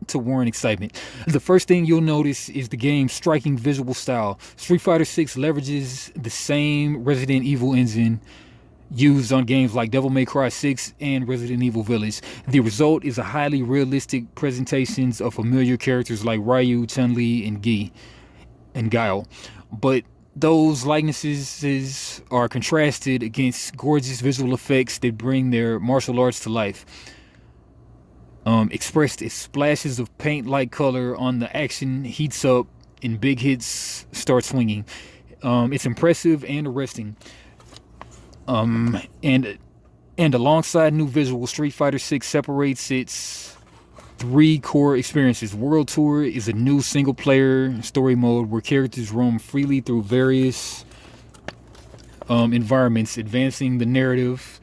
to warrant excitement. The first thing you'll notice is the game's striking visual style. Street Fighter 6 leverages the same Resident Evil engine used on games like Devil May Cry 6 and Resident Evil Village. The result is a highly realistic presentations of familiar characters like Ryu, Chun-Li, and Guile. But those likenesses are contrasted against gorgeous visual effects that bring their martial arts to life. Expressed as splashes of paint-like color on the action heats up and big hits start swinging. It's impressive and arresting. And alongside new visuals, Street Fighter 6 separates its three core experiences. World Tour is a new single-player story mode where characters roam freely through various environments, advancing the narrative.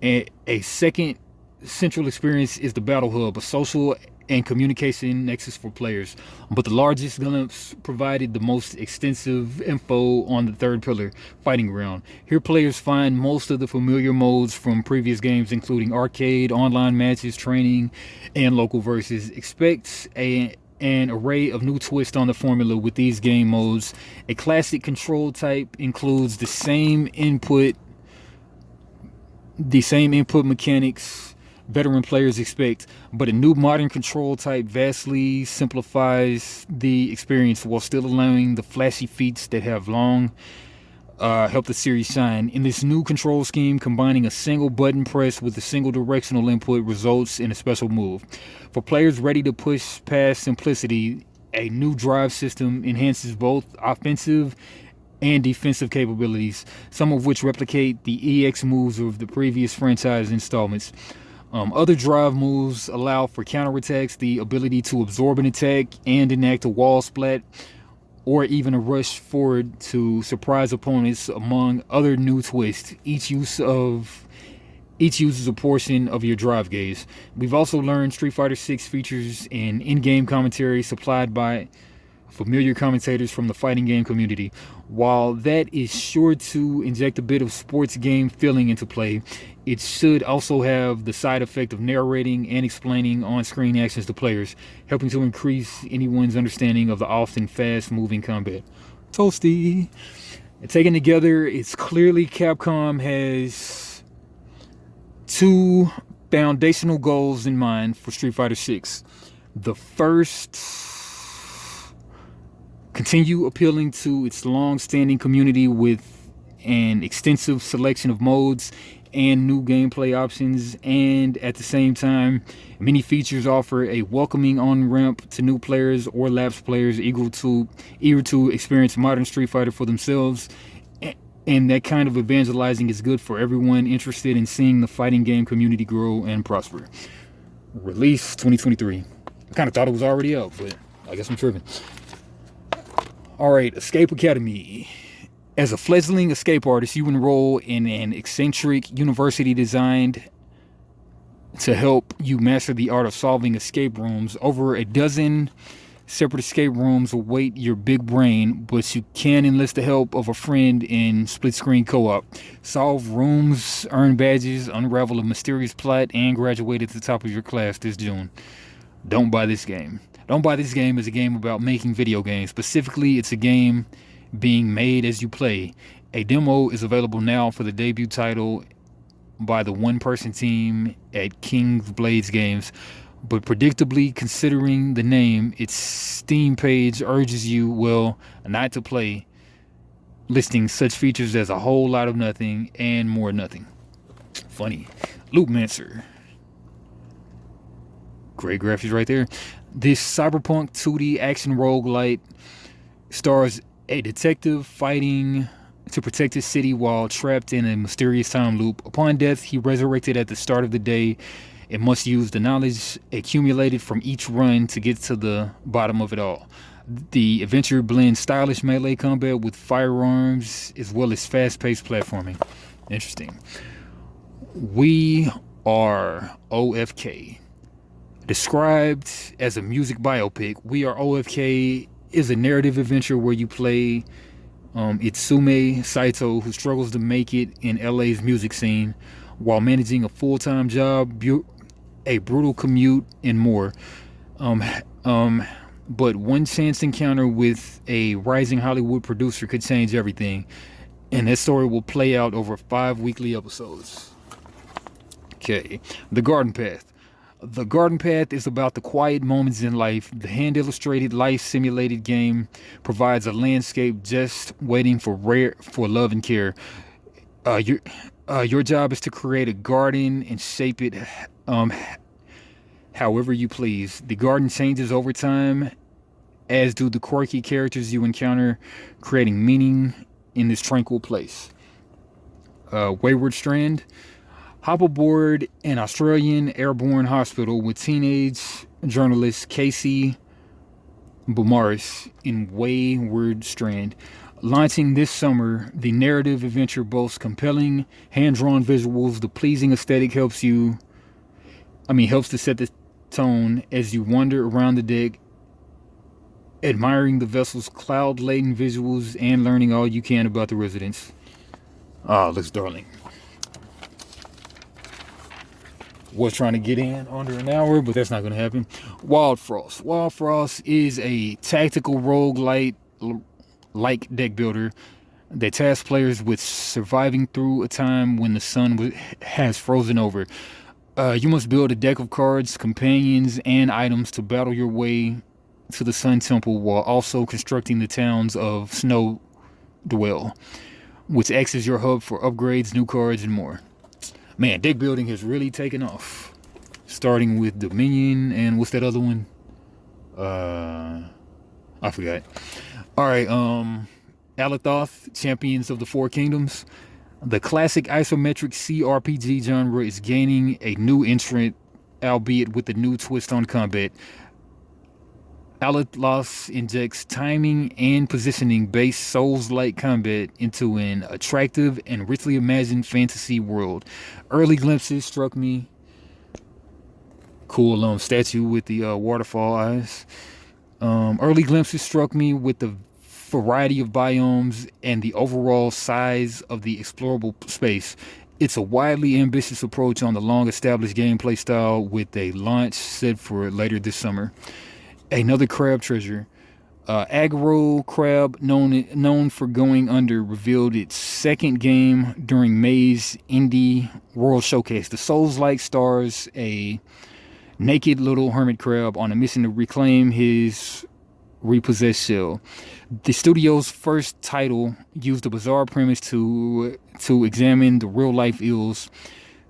And a second central experience is the Battle Hub, a social and communication nexus for players. But the largest glimpse provided the most extensive info on the third pillar, Fighting Ground. Here players find most of the familiar modes from previous games, including arcade, online matches, training, and local versus. Expect an array of new twists on the formula with these game modes. A classic control type includes the same input mechanics veteran players expect, but a new modern control type vastly simplifies the experience while still allowing the flashy feats that have long helped the series shine. In this new control scheme, combining a single button press with a single directional input results in a special move. For players ready to push past simplicity, a new drive system enhances both offensive and defensive capabilities, some of which replicate the EX moves of the previous franchise installments. Other drive moves allow for counterattacks, the ability to absorb an attack and enact a wall splat, or even a rush forward to surprise opponents, among other new twists. Each use of Each uses a portion of your drive gauge. We've also learned Street Fighter 6 features an in-game commentary supplied by familiar commentators from the fighting game community. While that is sure to inject a bit of sports game feeling into play, it should also have the side effect of narrating and explaining on-screen actions to players, helping to increase anyone's understanding of the often fast-moving combat. Toasty. And taken together, it's clearly Capcom has two foundational goals in mind for Street Fighter 6. The first, continue appealing to its long-standing community with an extensive selection of modes and new gameplay options, and at the same time, many features offer a welcoming on-ramp to new players or lapsed players eager to experience modern Street Fighter for themselves. And that kind of evangelizing is good for everyone interested in seeing the fighting game community grow and prosper. Release 2023. I kind of thought it was already out, but I guess I'm tripping. Alright, Escape Academy. As a fledgling escape artist, you enroll in an eccentric university designed to help you master the art of solving escape rooms. Over a dozen separate escape rooms await your big brain, but you can enlist the help of a friend in split-screen co-op. Solve rooms, earn badges, unravel a mysterious plot, and graduate at the top of your class this June. Don't buy this game. Don't buy this game as a game about making video games. Specifically, it's a game being made as you play. A demo is available now for the debut title by the one-person team at King's Blades Games, but predictably, considering the name, its Steam page urges you, well, not to play, listing such features as a whole lot of nothing and more nothing. Funny. Loopmancer. Great graphics right there. This cyberpunk 2D action roguelite stars a detective fighting to protect his city while trapped in a mysterious time loop. Upon death, he resurrected at the start of the day and must use the knowledge accumulated from each run to get to the bottom of it all. The adventure blends stylish melee combat with firearms as well as fast-paced platforming. Interesting. We Are OFK. Described as a music biopic, We Are OFK is a narrative adventure where you play Itsume Saito, who struggles to make it in LA's music scene while managing a full-time job, a brutal commute, and more. But one chance encounter with a rising Hollywood producer could change everything, and that story will play out over 5 weekly episodes. Okay, The Garden Path. The Garden Path is about the quiet moments in life. The hand-illustrated, life-simulated game provides a landscape just waiting for love and care. Your job is to create a garden and shape it however you please. The garden changes over time, as do the quirky characters you encounter, creating meaning in this tranquil place. Wayward Strand. Hop aboard an Australian airborne hospital with teenage journalist Casey Beaumaris in Wayward Strand. Launching this summer, the narrative adventure boasts compelling hand-drawn visuals. The pleasing aesthetic helps to set the tone as you wander around the deck, admiring the vessel's cloud-laden visuals and learning all you can about the residents. Looks darling. Was trying to get in under an hour, but that's not going to happen. Wild Frost. Wild Frost is a tactical roguelite like deck builder that tasks players with surviving through a time when the sun has frozen over. You must build a deck of cards, companions, and items to battle your way to the Sun Temple while also constructing the towns of Snow Dwell, which acts as your hub for upgrades, new cards, and more. Man, deck building has really taken off. Starting with Dominion and what's that other one? I forgot. Alright, Alathoth, Champions of the Four Kingdoms. The classic isometric CRPG genre is gaining a new entrant, albeit with a new twist on combat. Alathos injects timing and positioning-based Souls-like combat into an attractive and richly imagined fantasy world. Early glimpses struck me. Cool statue with the waterfall eyes. Early glimpses struck me with the variety of biomes and the overall size of the explorable space. It's a widely ambitious approach on the long-established gameplay style with a launch set for later this summer. Another crab treasure. Aggro Crab, known for going under, revealed its second game during May's Indie World Showcase. The Souls-like stars a naked little hermit crab on a mission to reclaim his repossessed shell. The studio's first title used a bizarre premise to examine the real-life ills,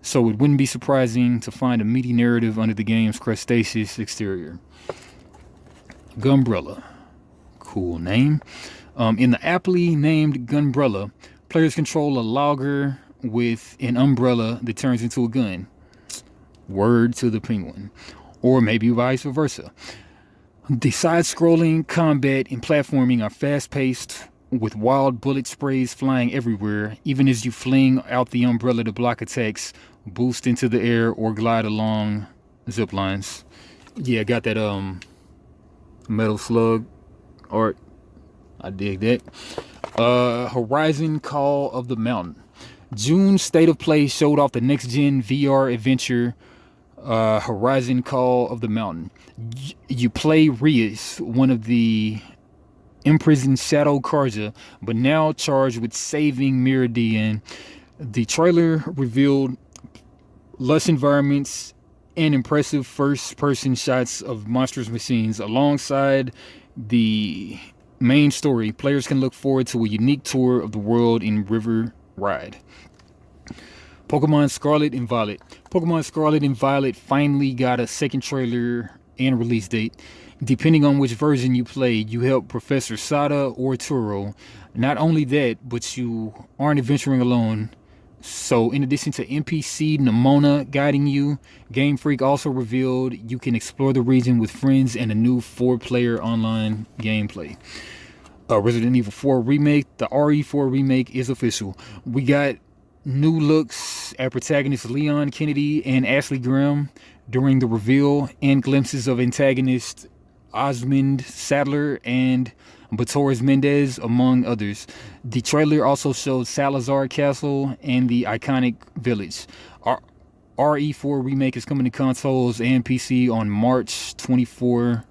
so it wouldn't be surprising to find a meaty narrative under the game's crustaceous exterior. Gunbrella. Cool name. In the aptly named Gunbrella, players control a logger with an umbrella that turns into a gun. Word to the penguin. Or maybe vice versa. The side-scrolling combat and platforming are fast-paced, with wild bullet sprays flying everywhere, even as you fling out the umbrella to block attacks, boost into the air, or glide along zip lines. Yeah, I got that Metal Slug art. I dig that. Horizon Call of the Mountain. June State of Play showed off the next-gen VR adventure Horizon Call of the Mountain. You play Rias, one of the imprisoned Shadow Carja, but now charged with saving Meridian. The trailer revealed lush environments and impressive first-person shots of monstrous machines. Alongside the main story, players can look forward to a unique tour of the world in River Ride. Pokemon Scarlet and Violet. Pokemon Scarlet and Violet finally got a second trailer and release date. Depending on which version you play, you help Professor Sada or Turo. Not only that, but you aren't adventuring alone. So in addition to NPC Nemona guiding you, Game Freak also revealed you can explore the region with friends and a new 4-player online gameplay. Resident Evil 4 Remake. The RE4 Remake is official. We got new looks at protagonists Leon Kennedy and Ashley Graham during the reveal, and glimpses of antagonist Osmond Saddler and Batoris Mendez, among others. The trailer also showed Salazar Castle and the iconic village. RE4 Remake is coming to consoles and PC on March 24,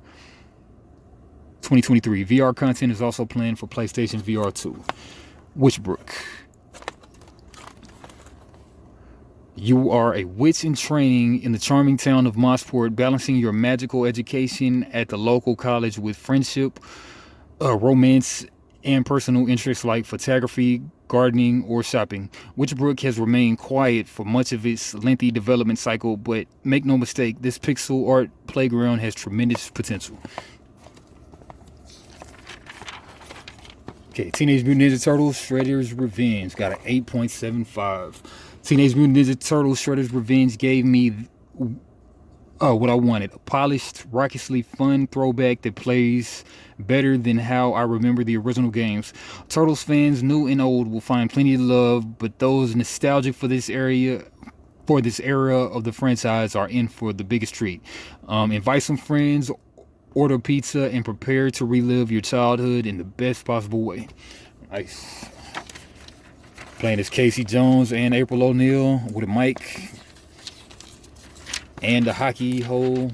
2023. VR content is also planned for PlayStation VR 2. Witchbrook. You are a witch in training in the charming town of Mossport, balancing your magical education at the local college with friendship, romance, and personal interests like photography, gardening, or shopping. Witchbrook has remained quiet for much of its lengthy development cycle, but make no mistake, this pixel art playground has tremendous potential. Okay, Teenage Mutant Ninja Turtles Shredder's Revenge got an 8.75. Teenage Mutant Ninja Turtles Shredder's Revenge gave me what I wanted. A polished, raucously fun throwback that plays better than how I remember the original games. Turtles fans, new and old, will find plenty of love, but those nostalgic for this era of the franchise are in for the biggest treat. Invite some friends, order pizza, and prepare to relive your childhood in the best possible way. Nice. Playing as Casey Jones and April O'Neil with a mic and a hockey hole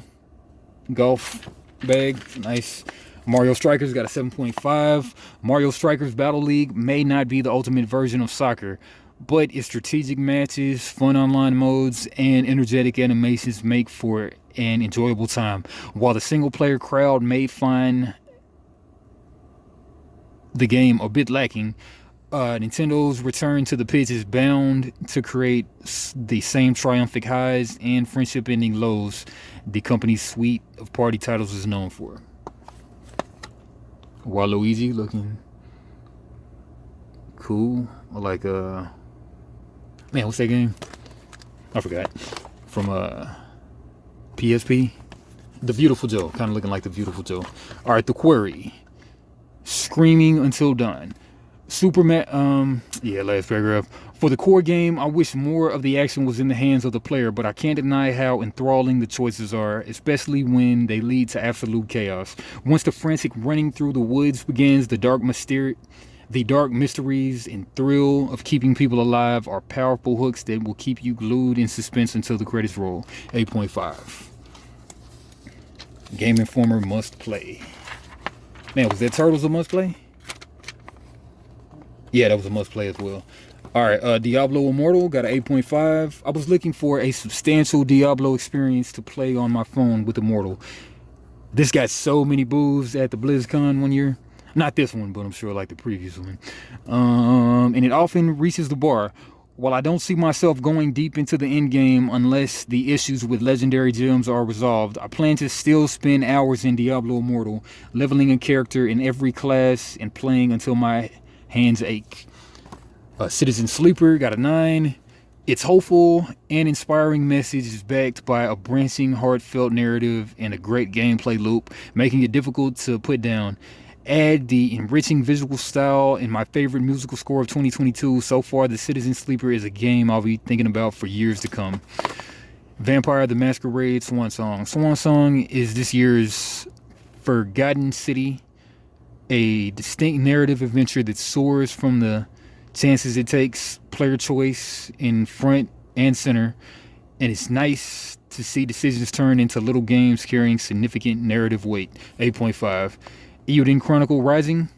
golf bag. Nice. Mario Strikers got a 7.5. Mario Strikers Battle League may not be the ultimate version of soccer, but its strategic matches, fun online modes, and energetic animations make for an enjoyable time. While the single-player crowd may find the game a bit lacking, Nintendo's return to the pitch is bound to create the same triumphant highs and friendship-ending lows the company's suite of party titles is known for. Waluigi looking cool. Like, man, what's that game? I forgot. From PSP. The Beautiful Joe, kind of looking like the Beautiful Joe. All right, The Quarry, Screaming Until Dawn. Superman, last paragraph. For the core game, I wish more of the action was in the hands of the player, but I can't deny how enthralling the choices are, especially when they lead to absolute chaos. Once the frantic running through the woods begins, the dark mysteries and thrill of keeping people alive are powerful hooks that will keep you glued in suspense until the credits roll. 8.5. Game Informer must play. Man, was that Turtles a must play? Yeah, that was a must play as well. All right, Diablo Immortal got an 8.5. I was looking for a substantial Diablo experience to play on my phone with Immortal. This got so many boos at the BlizzCon one year. Not this one, but I'm sure like the previous one. And it often reaches the bar. While I don't see myself going deep into the end game unless the issues with legendary gems are resolved, I plan to still spend hours in Diablo Immortal, leveling a character in every class and playing until my hands ache. Citizen Sleeper got a 9. Its hopeful and inspiring message is backed by a branching, heartfelt narrative and a great gameplay loop, making it difficult to put down. Add the enriching visual style and my favorite musical score of 2022. So far, The Citizen Sleeper is a game I'll be thinking about for years to come. Vampire the Masquerade Swan Song. Swan Song is this year's Forgotten City, a distinct narrative adventure that soars from the chances it takes, player choice in front and center, and it's nice to see decisions turn into little games carrying significant narrative weight. 8.5. Eiyuden Chronicle Rising.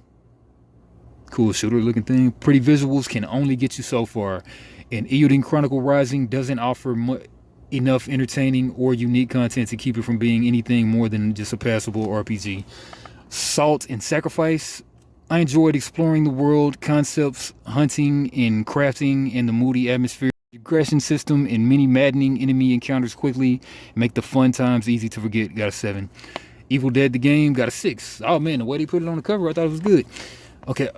Cool shooter looking thing. Pretty visuals can only get you so far, and Eiyuden Chronicle Rising doesn't offer enough entertaining or unique content to keep it from being anything more than just a passable RPG. Salt and Sacrifice. I enjoyed exploring the world, concepts, hunting and crafting, and the moody atmosphere. The aggression system and many maddening enemy encounters quickly make the fun times easy to forget. Got a 7. Evil Dead the game got a 6. Oh man, the way they put it on the cover, I thought it was good. Okay,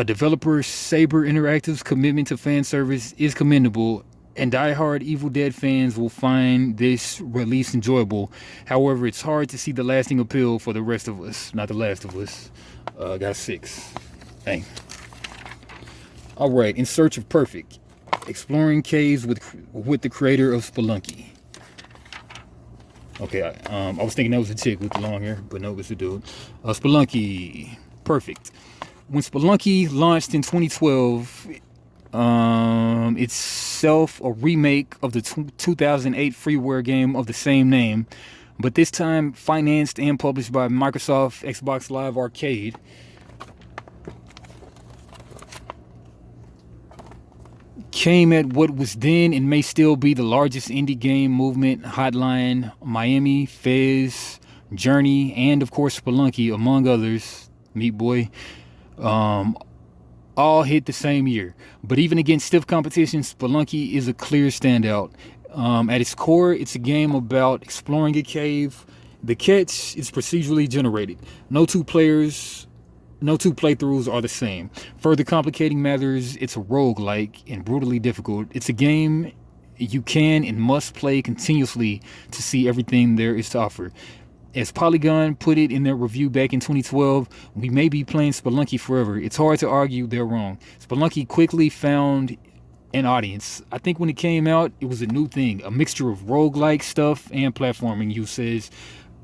developer Saber Interactive's commitment to fan service is commendable, and diehard Evil Dead fans will find this release enjoyable. However, it's hard to see the lasting appeal for the rest of us. Not The Last of Us. Got a 6. Dang. All right, In Search of Perfect. Exploring caves with the creator of Spelunky. Okay, I was thinking that was a chick with the long hair, but no, it's a dude. Spelunky. Perfect. When Spelunky launched in 2012, itself a remake of the 2008 freeware game of the same name, but this time financed and published by Microsoft Xbox Live Arcade. Came at what was then and may still be the largest indie game movement. Hotline Miami, Fez, Journey, and of course Spelunky, among others. Meat Boy. All hit the same year. But even against stiff competition, Spelunky is a clear standout. At its core, it's a game about exploring a cave. The catch is procedurally generated. No two playthroughs are the same. Further complicating matters, it's a roguelike and brutally difficult. It's a game you can and must play continuously to see everything there is to offer. As Polygon put it in their review back in 2012, we may be playing Spelunky forever. It's hard to argue they're wrong. Spelunky quickly found an audience. I think when it came out, it was a new thing, a mixture of roguelike stuff and platforming. You says,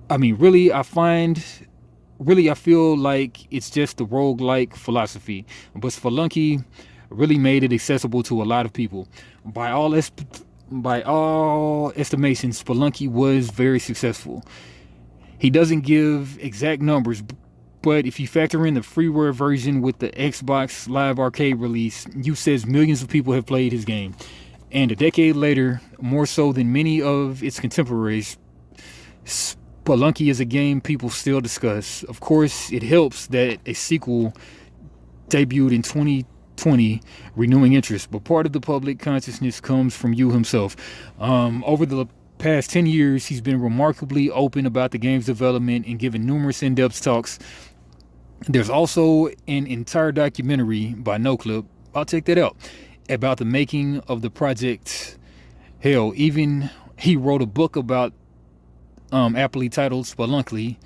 I mean, really, I feel like it's just the roguelike philosophy. But Spelunky really made it accessible to a lot of people. By all estimations, Spelunky was very successful. He doesn't give exact numbers, but if you factor in the freeware version with the Xbox Live Arcade release, you says millions of people have played his game. And a decade later, more so than many of its contemporaries, Spelunky is a game people still discuss. Of course, it helps that a sequel debuted in 2020, renewing interest, but part of the public consciousness comes from you himself. Over the past 10 years, he's been remarkably open about the game's development and given numerous in-depth talks. There's also an entire documentary by NoClip, I'll check that out, about the making of the project. Hell, even he wrote a book about aptly titled Spelunky,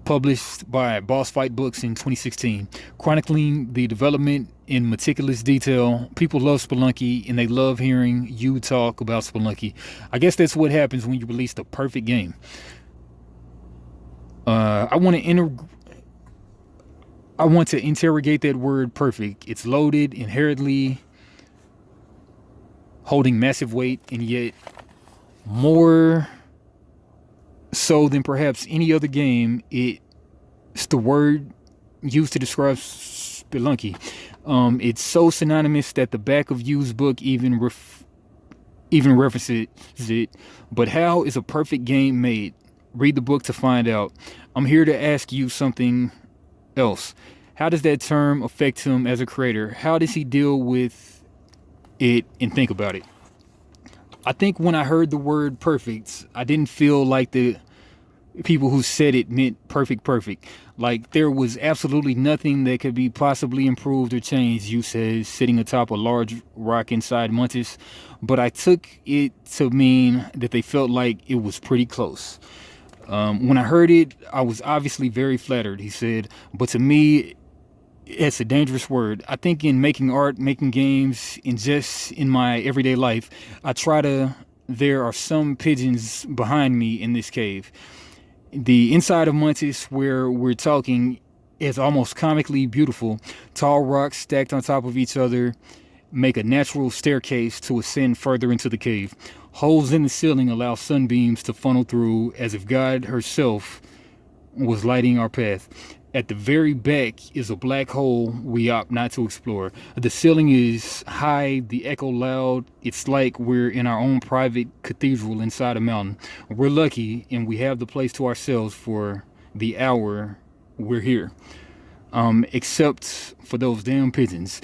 published by Boss Fight Books in 2016, chronicling the development in meticulous detail. People love Spelunky, and they love hearing you talk about Spelunky. I guess that's what happens when you release the perfect game. I want to interrogate that word perfect. It's loaded, inherently holding massive weight, and yet more so than perhaps any other game, it's the word used to describe Spelunky. It's so synonymous that the back of Yu's book even references it. But how is a perfect game made? Read the book to find out. I'm here to ask you something else. How does that term affect him as a creator? How does he deal with it and think about it? I think when I heard the word perfect, I didn't feel like the people who said it meant perfect. Like there was absolutely nothing that could be possibly improved or changed, you says, sitting atop a large rock inside Montes. But I took it to mean that they felt like it was pretty close. When I heard it, I was obviously very flattered, he said. But to me, it's a dangerous word. I think in making art, making games, and just in my everyday life, there are some pigeons behind me in this cave. The inside of Montes, where we're talking, is almost comically beautiful. Tall rocks stacked on top of each other make a natural staircase to ascend further into the cave. Holes in the ceiling allow sunbeams to funnel through as if God herself was lighting our path. At the very back is a black hole we opt not to explore. The ceiling is high, the echo loud. It's like we're in our own private cathedral inside a mountain. We're lucky and we have the place to ourselves for the hour we're here. Except for those damn pigeons.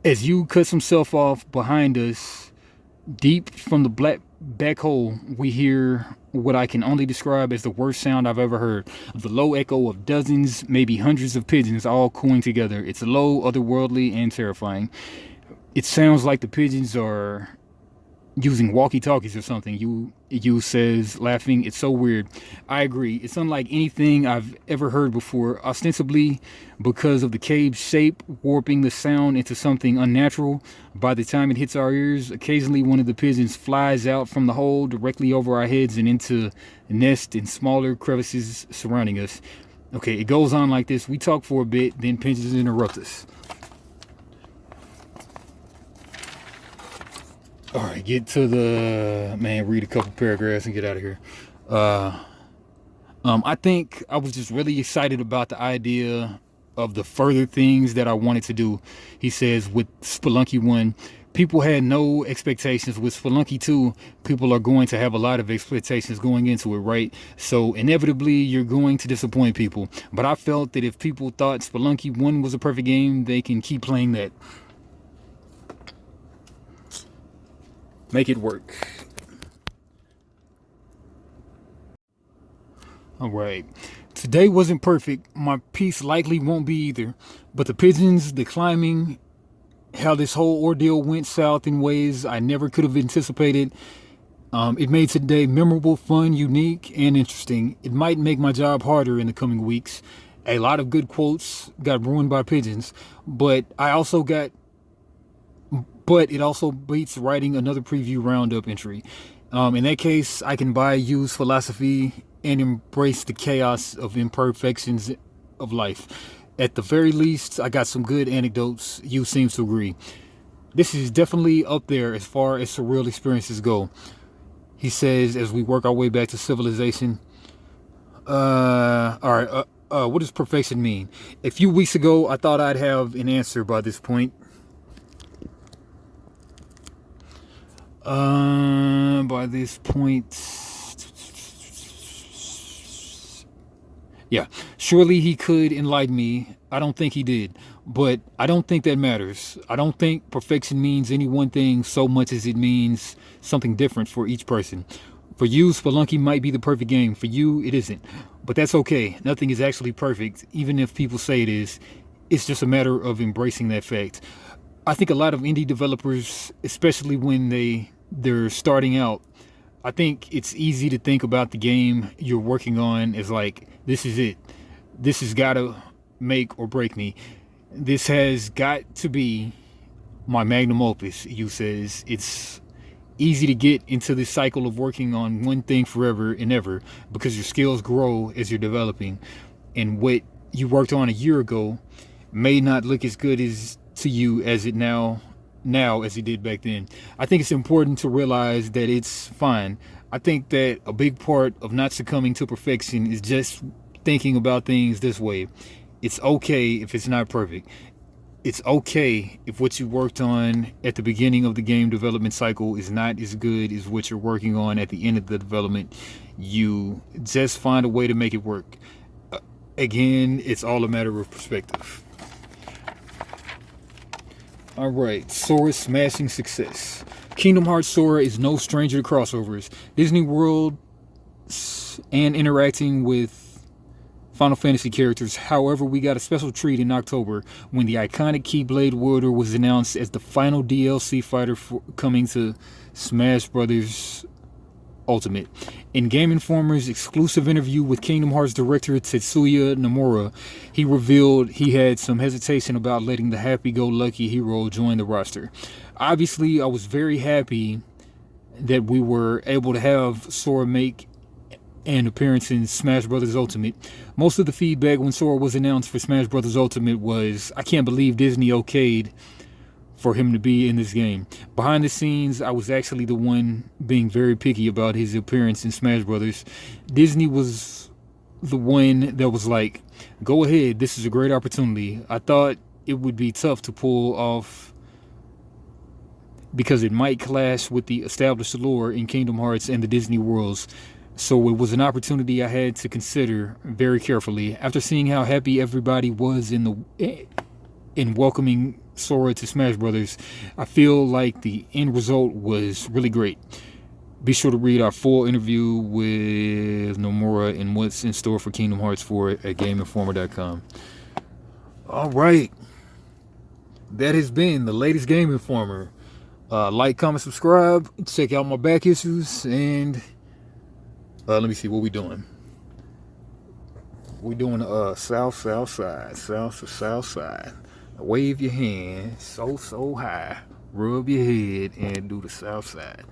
As Yu cuts himself off behind us, deep from the black back hole, we hear what I can only describe as the worst sound I've ever heard. The low echo of dozens, maybe hundreds of pigeons all cooing together. It's low, otherworldly, and terrifying. It sounds like the pigeons are using walkie-talkies or something. You says, laughing. It's so weird. I agree. It's unlike anything I've ever heard before, ostensibly because of the cave's shape, warping the sound into something unnatural. By the time it hits our ears, occasionally one of the pigeons flies out from the hole directly over our heads and into nests in smaller crevices surrounding us. Okay, it goes on like this. We talk for a bit, then pigeons interrupt us. All right, get to read a couple paragraphs and get out of here. I think I was just really excited about the idea of the further things that I wanted to do. He says with Spelunky 1, people had no expectations. With Spelunky 2, people are going to have a lot of expectations going into it, right? So inevitably, you're going to disappoint people. But I felt that if people thought Spelunky 1 was a perfect game, they can keep playing that. Make it work. All right. Today wasn't perfect. My piece likely won't be either. But the pigeons, the climbing, how this whole ordeal went south in ways I never could have anticipated. It made today memorable, fun, unique, and interesting. It might make my job harder in the coming weeks. A lot of good quotes got ruined by pigeons, but it also beats writing another preview roundup entry. In that case, I can buy Yu's philosophy and embrace the chaos of imperfections of life. At the very least, I got some good anecdotes. Yu seems to agree. This is definitely up there as far as surreal experiences go. He says as we work our way back to civilization. All right. What does perfection mean? A few weeks ago, I thought I'd have an answer by this point. Yeah, surely he could enlighten me. I don't think he did, but I don't think that matters. I don't think perfection means any one thing so much as it means something different for each person. For you, Spelunky might be the perfect game. For you, it isn't. But that's okay. Nothing is actually perfect, even if people say it is. It's just a matter of embracing that fact. I think a lot of indie developers, especially when they're starting out, I think it's easy to think about the game you're working on as like, this is it. This has got to make or break me. This has got to be my magnum opus. You says it's easy to get into this cycle of working on one thing forever and ever because your skills grow as you're developing, and what you worked on a year ago may not look as good as to you as it now as it did back then. I think it's important to realize that it's fine. I think that a big part of not succumbing to perfection is just thinking about things this way. It's okay if it's not perfect. It's okay if what you worked on at the beginning of the game development cycle is not as good as what you're working on at the end of the development. You just find a way to make it work. Again, it's all a matter of perspective. All right, Sora smashing success. Kingdom Hearts Sora is no stranger to crossovers. Disney World and interacting with Final Fantasy characters. However, we got a special treat in October when the iconic Keyblade wielder was announced as the final DLC fighter coming to Smash Bros. Ultimate. In Game Informer's exclusive interview with Kingdom Hearts director Tetsuya Nomura, he revealed he had some hesitation about letting the happy-go-lucky hero join the roster. Obviously, I was very happy that we were able to have Sora make an appearance in Smash Bros. Ultimate. Most of the feedback when Sora was announced for Smash Bros. Ultimate was, I can't believe Disney okayed for him to be in this game. Behind the scenes, I was actually the one being very picky about his appearance in Smash Brothers. Disney was the one that was like, go ahead, this is a great opportunity. I thought it would be tough to pull off because it might clash with the established lore in Kingdom Hearts and the Disney worlds. So it was an opportunity I had to consider very carefully. After seeing how happy everybody was in welcoming Sora to Smash Brothers, I feel like the end result was really great. Be sure to read our full interview with Nomura and what's in store for Kingdom Hearts 4 at GameInformer.com. All right, that has been the latest Game Informer. Like, comment, subscribe, check out my back issues, and let me see what we doing. We're doing south side. Wave your hand so high, rub your head, and do the south side.